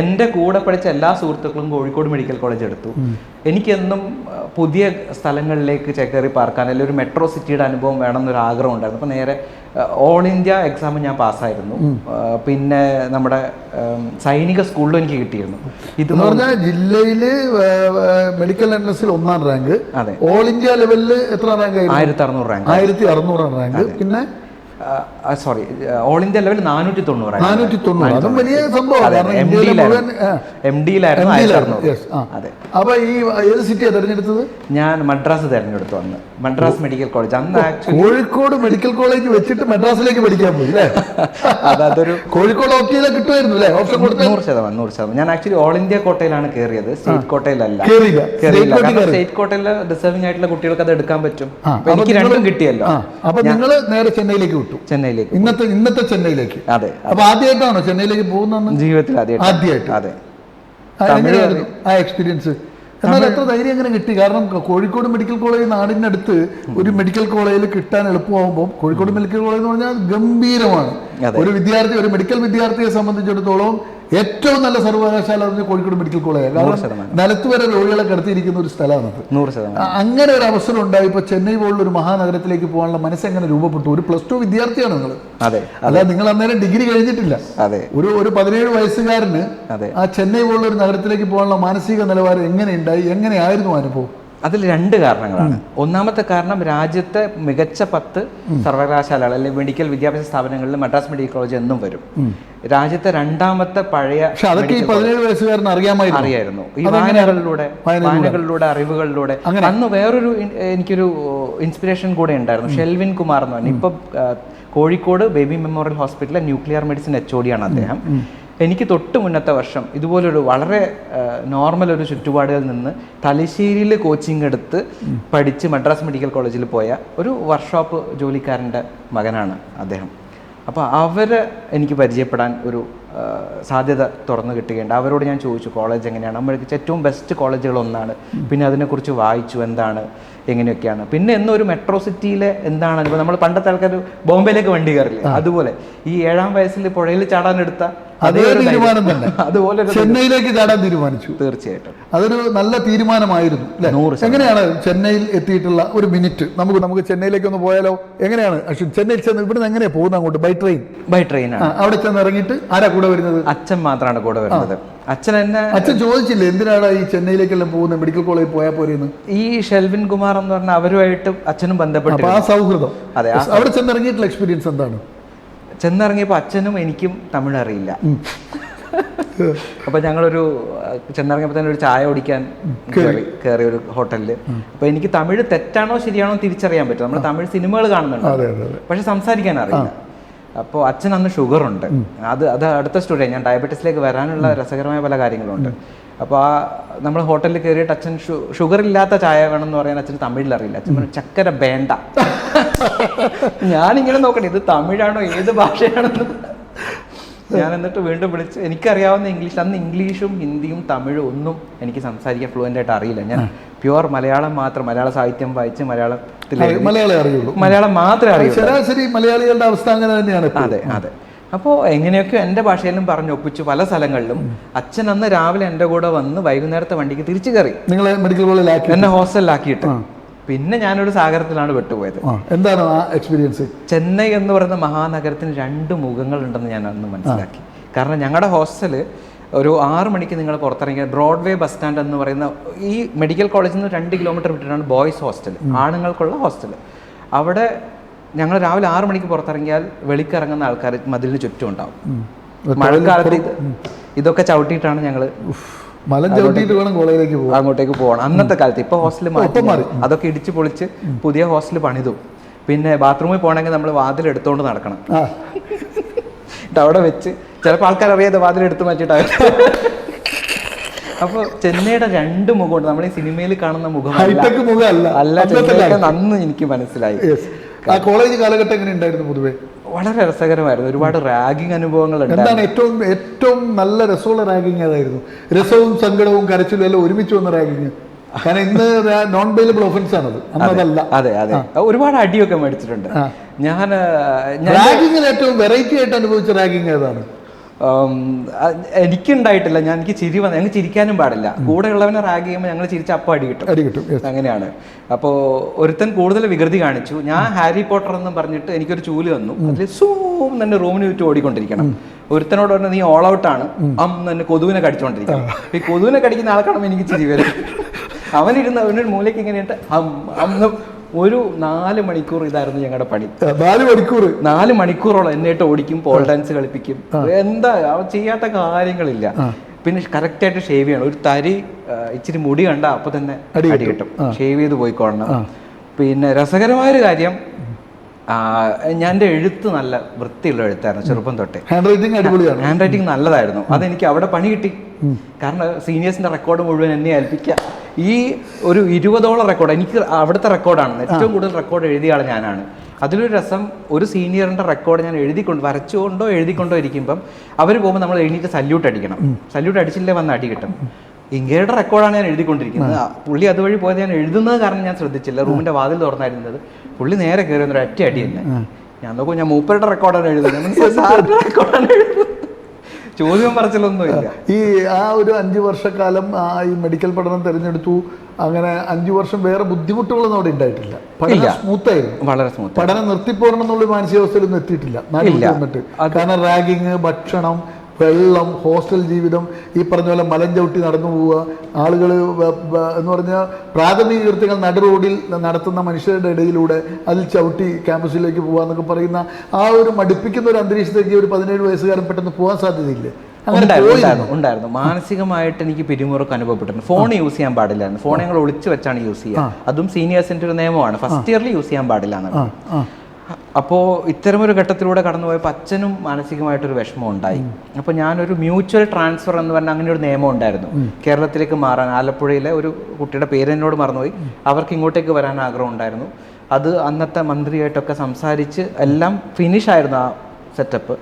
എൻ്റെ കൂടെ പഠിച്ച എല്ലാ സുഹൃത്തുക്കളും കോഴിക്കോട് മെഡിക്കൽ കോളേജ് എടുത്തു. എനിക്കെന്നും പുതിയ സ്ഥലങ്ങളിലേക്ക് ചേക്കേറി പാർക്കാൻ അല്ലെങ്കിൽ ഒരു മെട്രോ സിറ്റിയുടെ അനുഭവം വേണമെന്നൊരു ആഗ്രഹം ഉണ്ടായിരുന്നു. അപ്പോൾ നേരെ ഓൾ ഇന്ത്യ എക്സാം ഞാൻ പാസ്സായിരുന്നു. പിന്നെ നമ്മുടെ സൈനിക സ്കൂളിലും എനിക്ക് കിട്ടിയിരുന്നു. ഇത് പറഞ്ഞാൽ ജില്ലയില് മെഡിക്കൽ എൻട്രൻസിൽ 1ാം റാങ്ക്, ഓൾ ഇന്ത്യ ലെവലിൽ എത്ര റാങ്ക്? 1600 റാങ്ക്. 1600 റാങ്ക്. പിന്നെ സോറി, ഓൾ ഇന്ത്യ ലെവൽ 490. 490 അതും വലിയ സംഭവമാണ്. അപ്പൊ ഈ ഏത് സിറ്റിയാ തെരഞ്ഞെടുത്തത്? ഞാൻ മദ്രാസ് തെരഞ്ഞെടുത്തു. അന്ന് മദ്രാസ് മെഡിക്കൽ കോളേജ്. അന്ന് കോഴിക്കോട് മെഡിക്കൽ കോളേജ് വെച്ചിട്ട് മദ്രാസിലേക്ക് പഠിക്കാൻ പോയി അല്ലേ? അതൊരു കോഴിക്കോട് ഓപ്ഷനിൽ കിട്ടുമായിരുന്നു അല്ലേ? ഓപ്ഷൻ 100%. ഞാൻ ആക്ച്വലി ഓൾ ഇന്ത്യ കോട്ടയിലാണ് കയറിയത്, സ്റ്റേറ്റ് കോട്ടയിലല്ല. സ്റ്റേറ്റ് കോട്ടയിൽ ഡിസേർവിംഗ് ആയിട്ടുള്ള കുട്ടികൾക്ക് അത് എടുക്കാൻ പറ്റും. എനിക്ക് രണ്ടും കിട്ടിയല്ലോ. അപ്പൊ നിങ്ങൾ നേരെ ചെന്നൈയിലേക്ക് വിട്ടു? ചെന്നൈയിലേക്ക്. ഇന്നത്തെ ചെന്നൈയിലേക്ക്. അതെ. അപ്പൊ ആദ്യമായിട്ടാണോ ചെന്നൈയിലേക്ക് പോകുന്നത്? ജീവിതത്തിൽ ആദ്യമായിട്ട്. അതെ. ആ എക്സ്പീരിയൻസ് എന്നാൽ എത്ര ധൈര്യം എങ്ങനെ കിട്ടി? കാരണം കോഴിക്കോട് മെഡിക്കൽ കോളേജ് നാടിനടുത്ത് ഒരു മെഡിക്കൽ കോളേജിൽ കിട്ടാൻ എളുപ്പമാകുമ്പോൾ, കോഴിക്കോട് മെഡിക്കൽ കോളേജ് എന്ന് പറഞ്ഞാൽ ഗംഭീരമാണ്. ഒരു വിദ്യാർത്ഥി, ഒരു മെഡിക്കൽ വിദ്യാർത്ഥിയെ സംബന്ധിച്ചിടത്തോളം ഏറ്റവും നല്ല സർവകലാശാല കോഴിക്കോട് മെഡിക്കൽ കോളേജ്. കാരണം നിലത്ത് വരെ രോഗികളെ കിടത്തിയിരിക്കുന്ന ഒരു സ്ഥലമാണത്. 100%. അങ്ങനെ ഒരു അവസരം ഉണ്ടായി. ഇപ്പൊ ചെന്നൈ പോലുള്ള ഒരു മഹാനഗരത്തിലേക്ക് പോകാനുള്ള മനസ്സെങ്ങനെ രൂപപ്പെട്ടു? ഒരു +2 വിദ്യാർത്ഥിയാണ് നിങ്ങൾ. അല്ല, നിങ്ങൾ അന്നേരം ഡിഗ്രി കഴിഞ്ഞിട്ടില്ല. ഒരു 17 വയസ്സുകാരന് ആ ചെന്നൈ പോലുള്ള ഒരു നഗരത്തിലേക്ക് പോകാനുള്ള മാനസിക നിലവാരം എങ്ങനെയായിരുന്നു അനുഭവം? അതിൽ 2 കാരണങ്ങളാണ്. ഒന്നാമത്തെ കാരണം, രാജ്യത്തെ മികച്ച 10 സർവകലാശാലകൾ അല്ലെങ്കിൽ മെഡിക്കൽ വിദ്യാഭ്യാസ സ്ഥാപനങ്ങളിൽ മദ്രാസ് മെഡിക്കൽ കോളേജ് എന്നും വരും. രാജ്യത്തെ 2ാമത്തെ പഴയ അറിയായിരുന്നു. ഈ വായനകളിലൂടെ അറിവുകളിലൂടെ. അന്ന് വേറൊരു എനിക്കൊരു ഇൻസ്പിറേഷൻ കൂടെ ഉണ്ടായിരുന്നു. ഷെൽവിൻ കുമാർ എന്ന് പറഞ്ഞു. ഇപ്പൊ കോഴിക്കോട് ബേബി മെമ്മോറിയൽ ഹോസ്പിറ്റലിലെ ന്യൂക്ലിയർ മെഡിസിൻ HOD ആണ് അദ്ദേഹം. എനിക്ക് തൊട്ട് മുന്നത്തെ വർഷം ഇതുപോലൊരു വളരെ നോർമൽ ഒരു ചുറ്റുപാടുകളിൽ നിന്ന് തലശ്ശേരിയിൽ കോച്ചിങ് എടുത്ത് പഠിച്ച് മദ്രാസ് മെഡിക്കൽ കോളേജിൽ പോയ ഒരു വർക്ക്ഷോപ്പ് ജോലിക്കാരൻ്റെ മകനാണ് അദ്ദേഹം. അപ്പോൾ അവരെ എനിക്ക് പരിചയപ്പെടാൻ ഒരു സാധ്യത തുറന്നു കിട്ടുകയുണ്ട്. അവരോട് ഞാൻ ചോദിച്ചു കോളേജ് എങ്ങനെയാണ്. നമ്മൾക്ക് ഏറ്റവും ബെസ്റ്റ് കോളേജുകളൊന്നാണ്. പിന്നെ അതിനെക്കുറിച്ച് വായിച്ചു, എന്താണ് എങ്ങനെയൊക്കെയാണ്. പിന്നെ എന്നൊരു മെട്രോ സിറ്റിയിലെ എന്താണ് അനുഭവം. നമ്മൾ പണ്ടത്തെ ആൾക്കാർ ബോംബെയിലേക്ക് വണ്ടി കയറില്ല, അതുപോലെ ഈ 7ാം വയസ്സിൽ പുഴയിൽ ചാടാനെടുത്ത അതേ തീരുമാനം തന്നെ അതുപോലെ ചെന്നൈയിലേക്ക് ചാടാൻ തീരുമാനിച്ചു. തീർച്ചയായിട്ടും അതൊരു നല്ല തീരുമാനമായിരുന്നു. എങ്ങനെയാണ് ചെന്നൈയിൽ എത്തിയിട്ടുള്ള ഒരു മിനിറ്റ്? നമുക്ക് ചെന്നൈയിലേക്ക് ഒന്ന് പോയാലോ? എങ്ങനെയാണ് ചെന്നൈയിൽ ചെന്ന് ഇവിടുന്ന് എങ്ങനെയാണ് പോകുന്നത് അങ്ങോട്ട്? ബൈ ട്രെയിൻ ആണ്. അവിടെ ചെന്ന് ഇറങ്ങിയിട്ട് ആരാ കൂടെ വരുന്നത്? അച്ഛൻ മാത്രമാണ് കൂടെ വരുന്നത്. അച്ഛൻ ചോദിച്ചില്ലേ എന്തിനാണ് ഈ ചെന്നൈയിലേക്കെല്ലാം പോകുന്നത്, മെഡിക്കൽ കോളേജിൽ പോയാൽ പോരെയെന്ന്? ഈ ഷെൽവിൻ കുമാർ എന്ന് പറഞ്ഞ അവരുമായിട്ട് അച്ഛനും ബന്ധപ്പെട്ടു. ആ സൗഹൃദം. അതെ. അവിടെ ചെന്നിറങ്ങിയിട്ടുള്ള എക്സ്പീരിയൻസ് എന്താണ്? ചെന്നിറങ്ങിയപ്പോൾ അച്ഛനും എനിക്കും തമിഴ് അറിയില്ല. അപ്പൊ ഞങ്ങളൊരു ചെന്നിറങ്ങിയപ്പോൾ തന്നെ ഒരു ചായ കുടിക്കാൻ കയറി ഒരു ഹോട്ടലിൽ. അപ്പൊ എനിക്ക് തമിഴ് തെറ്റാണോ ശരിയാണോ തിരിച്ചറിയാൻ പറ്റും. നമ്മൾ തമിഴ് സിനിമകൾ കാണുന്നുണ്ട്, പക്ഷെ സംസാരിക്കാൻ അറിയില്ല. അപ്പോൾ അച്ഛൻ അന്ന് ഷുഗറുണ്ട്. അത് അടുത്ത സ്റ്റോറിയാണ്. ഞാൻ ഡയബറ്റീസിലേക്ക് വരാനുള്ള രസകരമായ പല കാര്യങ്ങളുണ്ട്. അപ്പോൾ നമ്മൾ ഹോട്ടലിൽ കയറിയിട്ട് അച്ഛൻ ഷുഗർ ഇല്ലാത്ത ചായ വേണമെന്ന് പറയാൻ അച്ഛൻ തമിഴിൽ അറിയില്ല. അച്ഛൻ പറഞ്ഞു ചക്കര വേണ്ട. ഞാനിങ്ങനെ നോക്കട്ടെ, ഇത് തമിഴാണോ ഏത് ഭാഷയാണെന്ന്. ഞാൻ എന്നിട്ട് വീണ്ടും വിളിച്ച് എനിക്കറിയാവുന്ന ഇംഗ്ലീഷ്, അന്ന് ഇംഗ്ലീഷും ഹിന്ദിയും തമിഴും ഒന്നും എനിക്ക് സംസാരിക്കാൻ ഫ്ലുവൻ്റ് ആയിട്ട് അറിയില്ല. ഞാൻ പ്യുവർ മലയാളം മാത്രം, മലയാള സാഹിത്യം വായിച്ച് മലയാളം മാത്രമേ അറിയൂ. ശരാശരി മലയാളികളുടെ അവസ്ഥ അങ്ങനെ തന്നെയാണ്. അതെ. അപ്പോൾ എങ്ങനെയൊക്കെ എൻ്റെ ഭാഷയിലും പറഞ്ഞൊപ്പിച്ചു പല സ്ഥലങ്ങളിലും. അച്ഛൻ അന്ന് രാവിലെ എൻ്റെ കൂടെ വന്ന് വൈകുന്നേരത്തെ വണ്ടിക്ക് തിരിച്ചു കയറി മെഡിക്കൽ കോളേജിലാക്കി എന്നെ ഹോസ്റ്റലിലാക്കിയിട്ട്. പിന്നെ ഞാനൊരു സാഗരത്തിലാണ് പെട്ടുപോയത്. എന്താണ് ആ എക്സ്പീരിയൻസ്? ചെന്നൈ എന്ന് പറയുന്ന മഹാനഗരത്തിന് 2 മുഖങ്ങളുണ്ടെന്ന് ഞാൻ അന്ന് മനസ്സിലാക്കി. കാരണം ഞങ്ങളുടെ ഹോസ്റ്റല് ഒരു 6 മണിക്ക് നിങ്ങൾ പുറത്തിറങ്ങിയ ബ്രോഡ്വേ ബസ് സ്റ്റാൻഡ് എന്ന് പറയുന്ന ഈ മെഡിക്കൽ കോളേജിൽ നിന്ന് 2 കിലോമീറ്റർ വിട്ടിട്ടാണ് ബോയ്സ് ഹോസ്റ്റൽ, ആണുങ്ങൾക്കുള്ള ഹോസ്റ്റൽ. അവിടെ ഞങ്ങൾ രാവിലെ 6 മണിക്ക് പുറത്തിറങ്ങിയാൽ വെളിക്കിറങ്ങുന്ന ആൾക്കാർ മതിലിന് ചുറ്റും ഉണ്ടാവും. മഴക്കാലത്ത് ഇതൊക്കെ ചവിട്ടിയിട്ടാണ് ഞങ്ങൾ അങ്ങോട്ടേക്ക് പോകണം. അന്നത്തെ കാലത്ത്. ഇപ്പൊ ഹോസ്റ്റൽ മാറി, അതൊക്കെ ഇടിച്ചു പൊളിച്ച് പുതിയ ഹോസ്റ്റൽ പണിതു. പിന്നെ ബാത്റൂമിൽ പോകണമെങ്കിൽ നമ്മൾ വാതിൽ എടുത്തോണ്ട് നടക്കണം. അവിടെ വെച്ച് ചിലപ്പോൾ ആൾക്കാർ അറിയാതെ വാതിൽ എടുത്ത് മാറ്റിയിട്ടാണ്. അപ്പോൾ ചെന്നൈയുടെ 2 മുഖമുണ്ട്. നമ്മൾ ഈ സിനിമയിൽ കാണുന്ന മുഖമല്ല. ചെന്നൈയൊക്കെ നന്ന് എനിക്ക് മനസ്സിലായി. കോളേജ് കാലഘട്ടം എങ്ങനെ ഉണ്ടായിരുന്നു? പൊതുവെ വളരെ രസകരമായിരുന്നു. ഒരുപാട് റാഗിങ് അനുഭവങ്ങൾ. എന്താണ് ഏറ്റവും നല്ല രസമുള്ള റാഗിങ് ഏതായിരുന്നു? രസവും സങ്കടവും കരച്ചിലും എല്ലാം ഒരുമിച്ച് വന്ന റാഗിങ്. കാരണം ഇന്ന് നോൺ ബെയിലബിൾ ഒഫൻസ് ആണത്. അതെ. ഒരുപാട് അടിയൊക്കെ മേടിച്ചിട്ടുണ്ട് ഞാൻ. റാഗിങ്ങിൽ ഏറ്റവും വെറൈറ്റി ആയിട്ട് അനുഭവിച്ച റാഗിങ് ഏതാണ്? എനിക്കുണ്ടായിട്ടില്ല. എനിക്ക് ചിരി വന്നു. ഞങ്ങൾക്ക് ചിരിക്കാനും പാടില്ല. കൂടെയുള്ളവനെ റാഗ് ചെയ്യുമ്പോൾ ഞങ്ങൾ ചിരിച്ച അപ്പം അടി കിട്ടും. അങ്ങനെയാണ്. അപ്പോൾ ഒരുത്തൻ കൂടുതൽ വികൃതി കാണിച്ചു. ഞാൻ ഹാരി പോട്ടർ എന്നും പറഞ്ഞിട്ട് എനിക്കൊരു ചൂല് തന്നു. അതിൽ സൂം തന്നെ റൂമിന് ചുറ്റും ഓടിക്കൊണ്ടിരിക്കണം. ഒരുത്തനോട് പറഞ്ഞാൽ നീ ഓൾ ഔട്ടാണ്, തന്നെ കൊതുവിനെ കടിച്ചോണ്ടിരിക്കണം. ഈ കൊതുവിനെ കടിക്കുന്ന ആളെ കാണുമ്പോൾ എനിക്ക് ചിരി വരും. അവനിരുന്ന് അവനൊരു മൂലയ്ക്ക് ഇങ്ങനെയിട്ട് ഒരു 4 മണിക്കൂർ ഇതായിരുന്നു ഞങ്ങളുടെ പണി. 4 മണിക്കൂറോളം എന്നിട്ട് ഓടിക്കും, പോൾ ഡാൻസ് കളിപ്പിക്കും. എന്താ അവൻ ചെയ്യാത്ത കാര്യങ്ങളില്ല. പിന്നെ കറക്റ്റായിട്ട് ഷേവ് ചെയ്യണം. ഒരു തരി ഇച്ചിരി മുടി കണ്ട അപ്പൊ തന്നെ അടി കിട്ടും. ഷേവ് ചെയ്ത് പോയിക്കോളണം. പിന്നെ രസകരമായൊരു കാര്യം, ഞാൻ എഴുത്ത് നല്ല വൃത്തിയുള്ള എഴുത്തായിരുന്നു ചെറുപ്പം തൊട്ടേ. ഹാൻഡ് റൈറ്റിംഗ് നല്ലതായിരുന്നു. അതെനിക്ക് അവിടെ പണി കിട്ടി. കാരണം സീനിയേഴ്സിന്റെ റെക്കോർഡ് മുഴുവൻ എന്നെ ഏൽപ്പിക്കുക. ഈ ഒരു 20ഓളം റെക്കോർഡ് എനിക്ക് അവിടുത്തെ റെക്കോർഡാണ്. ഏറ്റവും കൂടുതൽ റെക്കോർഡ് എഴുതിയ ആൾ ഞാനാണ്. അതിലൊരു രസം, ഒരു സീനിയറിന്റെ റെക്കോർഡ് ഞാൻ വരച്ചുകൊണ്ടോ എഴുതിക്കൊണ്ടോ ഇരിക്കുമ്പം അവർ പോകുമ്പോൾ നമ്മൾ എഴുന്നേറ്റ് സല്യൂട്ട് അടിക്കണം. സല്യൂട്ട് അടിച്ചില്ലേ വന്ന് അടി കിട്ടും. ഇങ്ങയുടെ റെക്കോർഡാണ് ഞാൻ എഴുതിക്കൊണ്ടിരിക്കുന്നത്. പുള്ളി അതുവഴി പോയത് ഞാൻ എഴുതുന്നത് കാരണം ഞാൻ ശ്രദ്ധിച്ചില്ല. റൂമിന്റെ വാതിൽ തുറന്നായിരുന്നത്. പുള്ളി നേരെ കയറി വന്നൊരു ഒറ്റ അടി തന്നെ. ഞാൻ നോക്കും, ഞാൻ മൂപ്പരുടെ റെക്കോർഡാണ് എഴുതുന്നത്, സാറിന്റെ റെക്കോർഡാണ് എഴുതുന്നത്. ചോദ്യം പറച്ചിലൊന്നുമില്ല. ഈ ഒരു 5 വർഷക്കാലം ഈ മെഡിക്കൽ പഠനം തിരഞ്ഞെടുത്തു. അങ്ങനെ 5 വർഷം വേറെ ബുദ്ധിമുട്ടുകളൊന്നും അവിടെ ഉണ്ടായിട്ടില്ല. സ്മൂത്തായിരുന്നു, വളരെ സ്മൂത്ത്. പഠനം നിർത്തിപ്പോരണം എന്നുള്ള മാനസികാവസ്ഥയിലൊന്നും എത്തിയിട്ടില്ല നാട്ടിൽ വന്നിട്ട്. കാരണം റാഗിങ്, ഭക്ഷണം, വെള്ളം, ഹോസ്റ്റൽ ജീവിതം, ഈ പറഞ്ഞ പോലെ മലം ചവിട്ടി നടന്നു പോവുക, ആളുകൾ എന്ന് പറഞ്ഞാൽ പ്രാഥമിക കൃത്യങ്ങൾ നടു റോഡിൽ നടത്തുന്ന മനുഷ്യരുടെ ഇടയിലൂടെ അതിൽ ചവിട്ടി ക്യാമ്പസിലേക്ക് പോവുക എന്നൊക്കെ പറയുന്ന ആ ഒരു മടുപ്പിക്കുന്ന ഒരു അന്തരീക്ഷത്തേക്ക് ഒരു 17 വയസ്സുകാരൻ പെട്ടെന്ന് പോകാൻ സാധ്യതയില്ലേ? ഉണ്ടായിരുന്നു. മാനസികമായിട്ട് എനിക്ക് പിരിമുറുക്കം അനുഭവപ്പെട്ടിട്ടുണ്ട്. ഫോൺ യൂസ് ചെയ്യാൻ പാടില്ലായിരുന്നു. ഫോൺ ഞങ്ങൾ ഒളിച്ചു വെച്ചാണ് യൂസ് ചെയ്യുക. അതും സീനിയേഴ്സിന്റെ ഒരു നിയമമാണ്. ഫസ്റ്റ് ഇയറിൽ യൂസ് ചെയ്യാൻ പാടില്ല എന്നാണ്. അപ്പോൾ ഇത്തരമൊരു ഘട്ടത്തിലൂടെ കടന്നുപോയപ്പോൾ അച്ഛനും മാനസികമായിട്ടൊരു വിഷമം ഉണ്ടായി. അപ്പോൾ ഞാനൊരു മ്യൂച്വൽ ട്രാൻസ്ഫർ എന്ന് പറഞ്ഞാൽ അങ്ങനെ ഒരു നിയമം ഉണ്ടായിരുന്നു. കേരളത്തിലേക്ക് മാറാൻ ആലപ്പുഴയിലെ ഒരു കുട്ടിയുടെ പേര് എന്നോട് മറന്നുപോയി. അവർക്ക് ഇങ്ങോട്ടേക്ക് വരാൻ ആഗ്രഹം ഉണ്ടായിരുന്നു. അത് അന്നത്തെ മന്ത്രിയായിട്ടൊക്കെ സംസാരിച്ച് എല്ലാം ഫിനിഷ് ആയിരുന്നു ആ സെറ്റപ്പ്.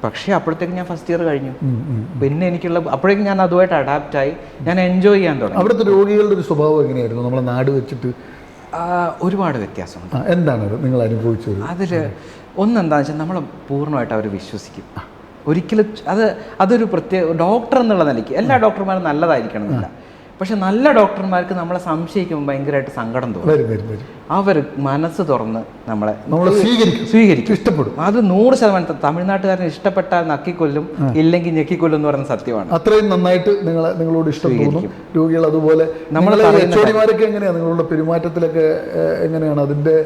പക്ഷേ അപ്പോഴത്തേക്ക് ഞാൻ ഫസ്റ്റ് ഇയർ കഴിഞ്ഞു. പിന്നെ അപ്പോഴേക്കും ഞാൻ അതുമായിട്ട് അഡാപ്റ്റായി. ഞാൻ എൻജോയ് ചെയ്യാൻ തുടങ്ങി. അവിടുത്തെ രോഗികളുടെ ഒരു സ്വഭാവം എങ്ങനെയായിരുന്നു നമ്മളെ നാട് വെച്ചിട്ട്? ഒരുപാട് വ്യത്യാസമുണ്ട്. എന്താണ് നിങ്ങൾ അനുഭവിച്ചത്? അതിൽ ഒന്നെന്താണെന്ന് വെച്ചാൽ നമ്മൾ പൂർണ്ണമായിട്ട് അവർ വിശ്വസിക്കും. ഒരിക്കലും അതൊരു പ്രത്യേക ഡോക്ടർ എന്നുള്ള നിലയ്ക്ക് എല്ലാ ഡോക്ടർമാരും നല്ലതായിരിക്കണം എന്നില്ല. പക്ഷെ നല്ല ഡോക്ടർമാർക്ക് നമ്മളെ സംശയിക്കുമ്പോൾ ഭയങ്കരമായിട്ട് സങ്കടം തോന്നും. അവർ മനസ്സ് തുറന്ന് നമ്മളെ സ്വീകരിക്കും, ഇഷ്ടപ്പെടും. അത് 100% തമിഴ്നാട്ടുകാരന് ഇഷ്ടപ്പെട്ടാൽ നക്കിക്കൊല്ലും, ഇല്ലെങ്കിൽ ഞെക്കിക്കൊല്ലും എന്ന് പറയുന്ന സത്യമാണ്. അത്രയും നന്നായിട്ട് നിങ്ങളോട് ഇഷ്ടം തോന്നും രോഗികൾ. അതുപോലെ എങ്ങനെയാണ് നിങ്ങളുടെ പെരുമാറ്റത്തിലൊക്കെ എങ്ങനെയാണ് അതിന്റെ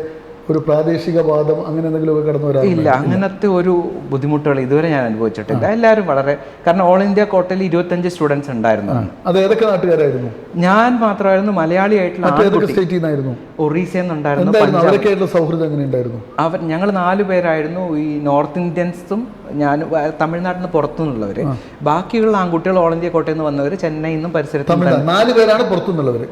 ഒരു പ്രാദേശിക വാദം അങ്ങനെ എന്തെങ്കിലുമൊക്കെ കടന്നു വരാം? ഇല്ല, അങ്ങനത്തെ ഒരു ബുദ്ധിമുട്ടുകൾ ഇതുവരെ ഞാൻ അനുഭവിച്ചിട്ടില്ല. എല്ലാവരും വളരെ, കാരണം ഓൾ ഇന്ത്യ കോട്ടയിൽ 25 സ്റ്റുഡൻസ് ഉണ്ടായിരുന്നു. അത് ഏതൊക്കെ നാട്ടുകാരായിരുന്നു? ഞാൻ മാത്രമായിരുന്നു മലയാളി ആയിട്ടുള്ള. ഒറീസയിൽ നിന്നുണ്ടായിരുന്നു. സൗഹൃദം എങ്ങനെയുണ്ടായിരുന്നു? ഞങ്ങൾ 4 പേരായിരുന്നു. ഈ നോർത്ത് ഇന്ത്യൻസും ഞാൻ തമിഴ്നാട്ടിൽ നിന്ന് പുറത്തുനിന്നുള്ളവര്. ബാക്കിയുള്ള ആൺകുട്ടികൾ ഓൾ ഇന്ത്യ കോട്ടയിൽ നിന്ന് വന്നവര് ചെന്നൈയിൽ നിന്നും പരിസരത്ത്. 4 പേരാണ് പുറത്തുനിന്നുള്ളവർ.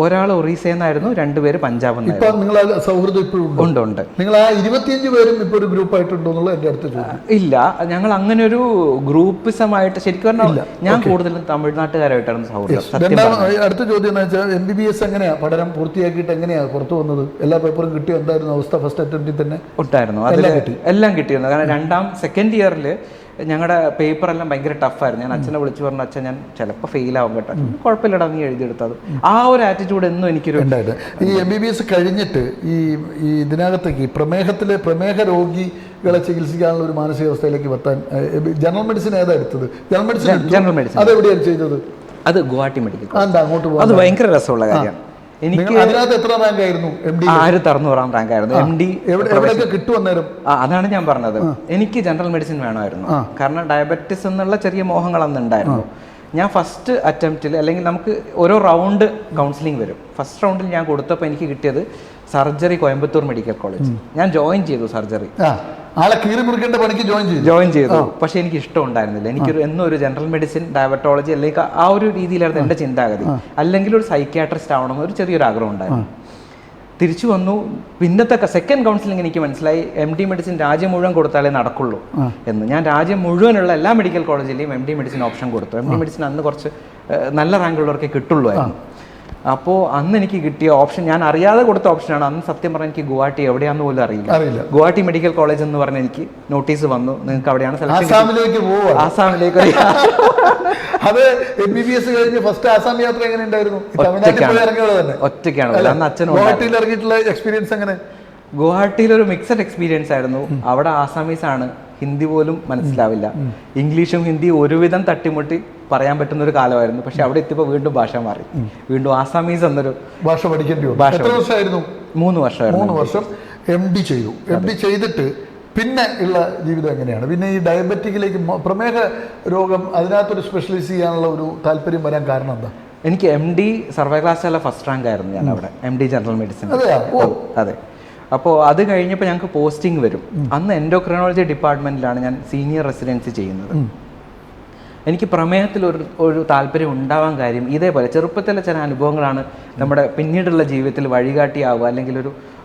ഒരാൾ ഒറീസയിൽ നിന്നായിരുന്നു, 2 പേര് പഞ്ചാബിൽ നിന്നായിരുന്നു. സൗഹൃദം ഇപ്പോഴും ഉണ്ട്. നിങ്ങൾ ആ 25 പേരും ഇപ്പൊ ഒരു ഗ്രൂപ്പ് ആയിട്ടുണ്ടോ എന്നുള്ള എന്റെ അടുത്ത ചോദ്യം. ഇല്ല, ഞങ്ങൾ അങ്ങനെ ഒരു ഗ്രൂപ്പിസമായിട്ട് ശരിക്കും പറഞ്ഞാൽ ഞാൻ കൂടുതലും തമിഴ്നാട്ടുകാരായിട്ടാണ് സൗഹൃദം. അടുത്ത ചോദ്യം എന്ന് വെച്ചാൽ MBBS എങ്ങനെയാ പഠനം പൂർത്തിയാക്കിയിട്ട് എങ്ങനെയാ പുറത്തു വന്നത്? എല്ലാ പേപ്പറും കിട്ടിയോ? എന്തായിരുന്നു അവസ്ഥ? ഫസ്റ്റ് അറ്റംപ്റ്റിൽ തന്നെ ഉണ്ടായിരുന്നു, എല്ലാം കിട്ടിയിരുന്നു. കാരണം സെക്കൻഡ് ഇയറിൽ ഞങ്ങളുടെ പേപ്പറെല്ലാം ഭയങ്കര ടഫായിരുന്നു. ഞാൻ അച്ഛനെ വിളിച്ചു പറഞ്ഞു, അച്ഛൻ ഞാൻ ചിലപ്പോൾ ഫെയിലാവും കേട്ടോ, കുഴപ്പമില്ലടാ നീ എഴുതിയെടുത്തത്. ആ ഒരു ആറ്റിറ്റ്യൂഡ് എന്നും എനിക്കൊരു ഉണ്ടായിട്ട്. ഈ MBBS കഴിഞ്ഞിട്ട് ഈ ഇതിനകത്തേക്ക് പ്രമേഹ രോഗികളെ ചികിത്സിക്കാനുള്ള ഒരു മാനസികാവസ്ഥയിലേക്ക് എത്താൻ ജനറൽ മെഡിസിൻ ഏതാ എടുത്തത്? ജനറൽ മെഡിസിൻ അതെവിടെയാണ് ചെയ്തത്? അത് ഗുവാഹട്ടി മെഡിക്കൽ. അങ്ങോട്ട് അത് ഭയങ്കര രസമുള്ള കാര്യമാണ്. എനിക്ക് അതിനകത്ത് എത്ര റാങ്ക് ആയിരുന്നു? 1600 റാങ്ക് ആയിരുന്നു. MD കിട്ടുവന്നേരം. അതാണ് ഞാൻ പറഞ്ഞത്. എനിക്ക് ജനറൽ മെഡിസിൻ വേണമായിരുന്നു. കാരണം ഡയബറ്റിസ് എന്നുള്ള ചെറിയ മോഹങ്ങൾ അന്ന് ഉണ്ടായിരുന്നു. ഞാൻ ഫസ്റ്റ് അറ്റംപ്റ്റിൽ, അല്ലെങ്കിൽ നമുക്ക് ഓരോ റൗണ്ട് കൗൺസിലിംഗ് വരും. ഫസ്റ്റ് റൗണ്ടിൽ ഞാൻ കൊടുത്തപ്പോൾ എനിക്ക് കിട്ടിയത് സർജറി, കോയമ്പത്തൂർ മെഡിക്കൽ കോളേജ്. ഞാൻ ജോയിൻ ചെയ്തു സർജറി. ജോയിൻ ചെയ്തു. പക്ഷെ എനിക്ക് ഇഷ്ടം ഉണ്ടായിരുന്നില്ല. എനിക്കൊരു എന്നൊരു ജനറൽ മെഡിസിൻ, ഡയബറ്റോളജി അല്ലെങ്കിൽ ആ ഒരു രീതിയിലായിരുന്നു എൻ്റെ ചിന്താഗതി. അല്ലെങ്കിൽ ഒരു സൈക്യാട്രിസ്റ്റ് ആവണമെന്ന് ഒരു ചെറിയൊരു ആഗ്രഹം ഉണ്ടായിരുന്നു. തിരിച്ചു വന്നു. പിന്നത്തെ സെക്കൻഡ് കൗൺസിലിംഗ് എനിക്ക് മനസ്സിലായി MD മെഡിസിൻ രാജ്യം മുഴുവൻ കൊടുത്താലേ നടക്കുള്ളൂ എന്ന്. ഞാൻ രാജ്യം മുഴുവനുള്ള എല്ലാ മെഡിക്കൽ കോളേജിലെയും MD മെഡിസിൻ ഓപ്ഷൻ കൊടുത്തു. MD മെഡിസിൻ അന്ന് കുറച്ച് നല്ല റാങ്കുള്ളവർക്കേ കിട്ടുള്ളൂ ആയിരുന്നു. അപ്പോൾ അന്ന് എനിക്ക് കിട്ടിയ ഓപ്ഷൻ, ഞാൻ അറിയാതെ കൊടുത്ത ഓപ്ഷനാണ്. അന്ന് സത്യം പറഞ്ഞാൽ എനിക്ക് ഗുവാഹട്ടി എവിടെയാണെന്ന് പോലും അറിയില്ല. ഗുവാഹട്ടി മെഡിക്കൽ കോളേജ് എന്ന് പറഞ്ഞ് എനിക്ക് നോട്ടീസ് വന്നു, നിങ്ങൾക്ക് അവിടെയാണ് ആസാമിലേക്ക് പോവുക. ആസാമിലേക്ക് അത് MBBS കഴിഞ്ഞ് ഫസ്റ്റ് ആസാം യാത്ര എങ്ങനെ ഉണ്ടായിരുന്നു? ഒറ്റയ്ക്കാണ്. അന്ന് അച്ഛൻ ഇറങ്ങിയിട്ടുള്ള എക്സ്പീരിയൻസ് എങ്ങനെ? ഗുവാഹട്ടിയിൽ ഒരു മിക്സഡ് എക്സ്പീരിയൻസ് ആയിരുന്നു. അവിടെ ആസാമീസ് ആണ്, ഹിന്ദി പോലും മനസ്സിലാവില്ല. ഇംഗ്ലീഷും ഹിന്ദി ഒരുവിധം തട്ടിമുട്ടി പറയാൻ പറ്റുന്ന ഒരു കാലമായിരുന്നു. പക്ഷെ അവിടെ എത്തിയപ്പോൾ വീണ്ടും ഭാഷ മാറി. വീണ്ടും ആസാമീസ് എന്നൊരു ഭാഷ പഠിക്കേണ്ടി വന്നു. എത്ര വർഷമായിരുന്നു? 3 വർഷമായിരുന്നു. 3 വർഷം MD ചെയ്തു. MD ചെയ്തിട്ട് പിന്നെ ഉള്ള ജീവിതം എങ്ങനെയാണ്? പിന്നെ ഈ ഡയബറ്റിക്കിലേക്ക്, പ്രമേഹ രോഗം, അതിനകത്തൊരു സ്പെഷ്യലൈസ് ചെയ്യാനുള്ള ഒരു താല്പര്യം വരാൻ കാരണം എന്താ? എനിക്ക് MD സർവകലാശാല ഫസ്റ്റ് റാങ്ക് ആയിരുന്നു ഞാൻ അവിടെ, MD ജനറൽ മെഡിസിൻ. അതെ. അപ്പോൾ അത് കഴിഞ്ഞപ്പോൾ ഞങ്ങൾക്ക് പോസ്റ്റിംഗ് വരും. അന്ന് എൻഡോക്രിനോളജി ഡിപ്പാർട്ട്മെൻറ്റിലാണ് ഞാൻ സീനിയർ റെസിഡൻസി ചെയ്യുന്നത്. എനിക്ക് പ്രമേഹത്തിൽ ഒരു താല്പര്യം ഉണ്ടാവാൻ കാര്യം ഇതേപോലെ ചെറുപ്പത്തിലെ ചില അനുഭവങ്ങളാണ് നമ്മുടെ പിന്നീടുള്ള ജീവിതത്തിൽ വഴികാട്ടിയാവുക, അല്ലെങ്കിൽ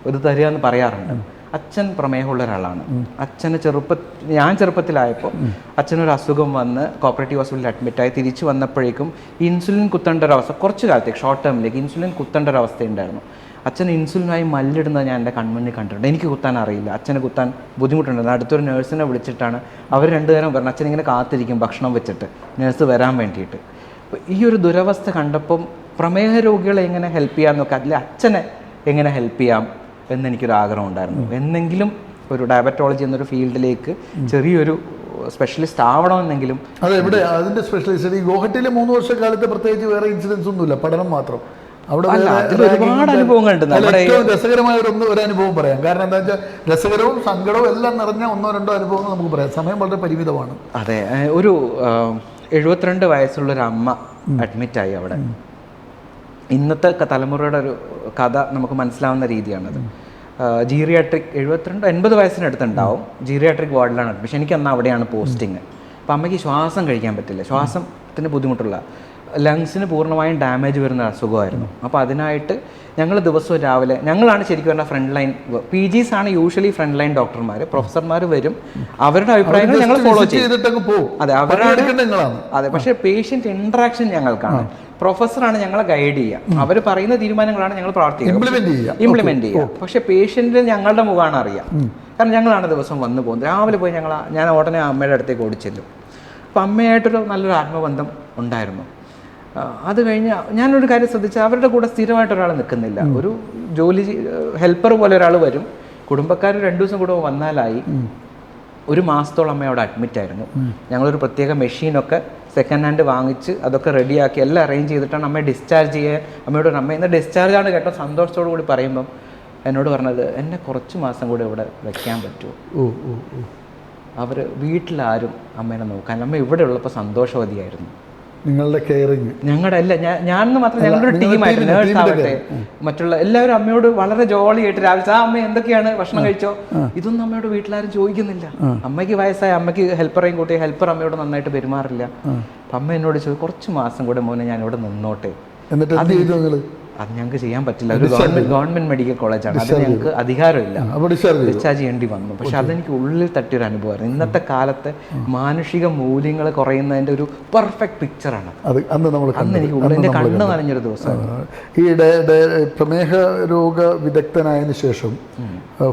ഒരു തരിക എന്ന് പറയാറുണ്ട്. അച്ഛൻ പ്രമേഹമുള്ള ഒരാളാണ്. അച്ഛന് ഞാൻ ചെറുപ്പത്തിലായപ്പോൾ അച്ഛനൊരു അസുഖം വന്ന് കോപ്പറേറ്റീവ് ഹോസ്പിറ്റലിൽ അഡ്മിറ്റായി തിരിച്ചു വന്നപ്പോഴേക്കും ഇൻസുലിൻ കുത്തേണ്ട ഒരു അവസ്ഥ, കുറച്ച് കാലത്തേക്ക് ഷോർട്ട് ടേമിലേക്ക് ഇൻസുലിൻ കുത്തേണ്ട ഒരു അവസ്ഥ ഉണ്ടായിരുന്നു. അച്ഛൻ ഇൻസുലിനായി മല്ലിടുന്നത് ഞാൻ എൻ്റെ കൺമുന്നിൽ കണ്ടിട്ടുണ്ട്. എനിക്ക് കുത്താൻ അറിയില്ല, അച്ഛനെ കുത്താൻ ബുദ്ധിമുട്ടുണ്ടായിരുന്നു. അടുത്തൊരു നേഴ്സിനെ വിളിച്ചിട്ടാണ് അവർ 2 നേരം പറഞ്ഞു, അച്ഛൻ ഇങ്ങനെ കാത്തിരിക്കും ഭക്ഷണം വെച്ചിട്ട് നേഴ്സ് വരാൻ വേണ്ടിയിട്ട്. അപ്പോൾ ഈ ഒരു ദുരവസ്ഥ കണ്ടപ്പം പ്രമേഹ രോഗികളെ എങ്ങനെ ഹെൽപ്പ് ചെയ്യാമെന്നൊക്കെ, അതിൽ അച്ഛനെ എങ്ങനെ ഹെൽപ്പ് ചെയ്യാം എന്നെനിക്കൊരു ആഗ്രഹം ഉണ്ടായിരുന്നു. എന്നെങ്കിലും ഒരു ഡയബറ്റോളജി എന്നൊരു ഫീൽഡിലേക്ക് ചെറിയൊരു സ്പെഷ്യലിസ്റ്റ് ആവണമെന്നെങ്കിലും. അതെവിടെ അതിൻ്റെ സ്പെഷ്യലിസ്റ്റ്? ഈ ഗുവാഹട്ടിയിലെ 3 വർഷക്കാലത്ത് പ്രത്യേകിച്ച് വേറെ ഇൻസിഡൻസ് ഒന്നുമില്ല, പഠനം മാത്രം. അവിടെ ഒരുപാട് അനുഭവങ്ങളുണ്ട്. ഏറ്റവും രസകരമായ ഒരു അനുഭവം പറയാം. കാരണം എന്താ വെച്ചാൽ രസകരവും സങ്കടവും എല്ലാം നിറഞ്ഞ 1-2 അനുഭവങ്ങൾ നമുക്ക് പറയാം. സമയം വളരെ പരിമിതമാണ്. അതെ, ഒരു 72 വയസ്സുള്ളൊരു അമ്മ അഡ്മിറ്റായി അവിടെ. ഇന്നത്തെ തലമുറയുടെ ഒരു കഥ നമുക്ക് മനസ്സിലാവുന്ന രീതിയാണത്. ജീറിയാട്രിക് 72-80 വയസ്സിനടുത്തുണ്ടാവും. ജീറിയാട്രിക് വാർഡിലാണ് അഡ്മിഷൻ. എനിക്ക് അന്ന് അവിടെയാണ് പോസ്റ്റിങ്. അപ്പോൾ അമ്മയ്ക്ക് ശ്വാസം കഴിക്കാൻ പറ്റില്ല, ശ്വാസത്തിന് ബുദ്ധിമുട്ടുള്ള, ലങ്സിന് പൂർണ്ണമായും ഡാമേജ് വരുന്ന അസുഖമായിരുന്നു. അപ്പോൾ അതിനായിട്ട് ഞങ്ങൾ ദിവസവും രാവിലെ, ഞങ്ങളാണ് ശരിക്കും പറഞ്ഞാൽ ഫ്രണ്ട് ലൈൻ, PGs ആണ് യൂഷ്വലി ഫ്രണ്ട് ലൈൻ ഡോക്ടർമാർ. പ്രൊഫസർമാർ വരും, അവരുടെ അഭിപ്രായങ്ങൾ ഞങ്ങൾ ഫോളോ ചെയ്യും. അതെ, അവരാണ്. അതെ, പക്ഷേ പേഷ്യൻ്റ് ഇൻട്രാക്ഷൻ ഞങ്ങൾക്കാണ്. പ്രൊഫസറാണ് ഞങ്ങളെ ഗൈഡ് ചെയ്യുക. അവർ പറയുന്ന തീരുമാനങ്ങളാണ് ഞങ്ങൾ ഇംപ്ലിമെന്റ് ചെയ്യുക. പക്ഷെ പേഷ്യൻ്റ് ഞങ്ങളുടെ മുഖമാണ് അറിയാം. കാരണം ഞങ്ങളാണ് ദിവസം വന്നു പോകുന്നത്. രാവിലെ പോയി ഞാൻ ഉടനെ അമ്മയുടെ അടുത്തേക്ക് ഓടിച്ചെല്ലും. അപ്പം അമ്മയായിട്ടൊരു നല്ലൊരു ആത്മബന്ധം ഉണ്ടായിരുന്നു. അത് കഴിഞ്ഞ് ഞാനൊരു കാര്യം ശ്രദ്ധിച്ചാൽ അവരുടെ കൂടെ സ്ഥിരമായിട്ട് ഒരാൾ നിൽക്കുന്നില്ല. ഒരു ജോലി ഹെൽപ്പർ പോലെ ഒരാൾ വരും. കുടുംബക്കാർ 2 ദിവസം കൂടെ വന്നാലായി. 1 മാസത്തോളം അമ്മ അവിടെ അഡ്മിറ്റായിരുന്നു. ഞങ്ങളൊരു പ്രത്യേക മെഷീനൊക്കെ സെക്കൻഡ് ഹാൻഡ് വാങ്ങിച്ച് അതൊക്കെ റെഡിയാക്കി എല്ലാം അറേഞ്ച് ചെയ്തിട്ടാണ് അമ്മയെ ഡിസ്ചാർജ് ചെയ്യുക. അമ്മയോട് അമ്മ ഇന്ന് ഡിസ്ചാർജാണ് കേട്ടോ സന്തോഷത്തോടു കൂടി പറയുമ്പം എന്നോട് പറഞ്ഞത്, എന്നെ കുറച്ച് മാസം കൂടെ ഇവിടെ വയ്ക്കാൻ പറ്റുമോ? അവർ വീട്ടിലാരും അമ്മേനെ നോക്കാൻ, അമ്മ ഇവിടെ ഉള്ളപ്പോൾ സന്തോഷവതിയായിരുന്നു. നിങ്ങളുടെ കെയറിങ്, ഞങ്ങളുടെ അല്ല, ഞാനെന്ന് മാത്രം ഞങ്ങളുടെ ടീമായിട്ട്, നേഴ്സ് ആവട്ടെ മറ്റുള്ള എല്ലാവരും അമ്മയോട് വളരെ ജോളിയായിട്ട് രാവിലെ അമ്മ എന്തൊക്കെയാണ് ഭക്ഷണം കഴിച്ചോ, ഇതൊന്നും അമ്മയോട് വീട്ടിലാരും ചോദിക്കുന്നില്ല. അമ്മയ്ക്ക് വയസ്സായ അമ്മയ്ക്ക് ഹെൽപ്പറേയും കൂട്ടി ഹെൽപ്പർ അമ്മയോട് നന്നായിട്ട് പെരുമാറില്ല. അപ്പം അമ്മ എന്നോട് ചോദിച്ചു, കുറച്ച് മാസം കൂടെ മോനെ ഞാൻ ഇവിടെ നിന്നോട്ടെ. എന്നിട്ട് അത് ഞങ്ങൾക്ക് ചെയ്യാൻ പറ്റില്ല. ഒരു ഗവൺമെന്റ് മെഡിക്കൽ കോളേജാണ്, അതിന് ഞങ്ങൾക്ക് അധികാരമില്ല, ഡിസ്ചാർജ് ചെയ്യേണ്ടി വന്നു. പക്ഷെ അതെനിക്ക് ഉള്ളിൽ തട്ടിയൊരു അനുഭവമായിരുന്നു. ഇന്നത്തെ കാലത്ത് മാനുഷിക മൂല്യങ്ങൾ കുറയുന്നതിന്റെ ഒരു പെർഫെക്റ്റ് പിക്ചറാണ് അന്ന് എനിക്ക് ഉള്ളിന്റെ കണ്ണ് നനഞ്ഞൊരു ദിവസമാണ്. ഈ പ്രമേഹ രോഗ വിദഗ്ധനായതിനു ശേഷം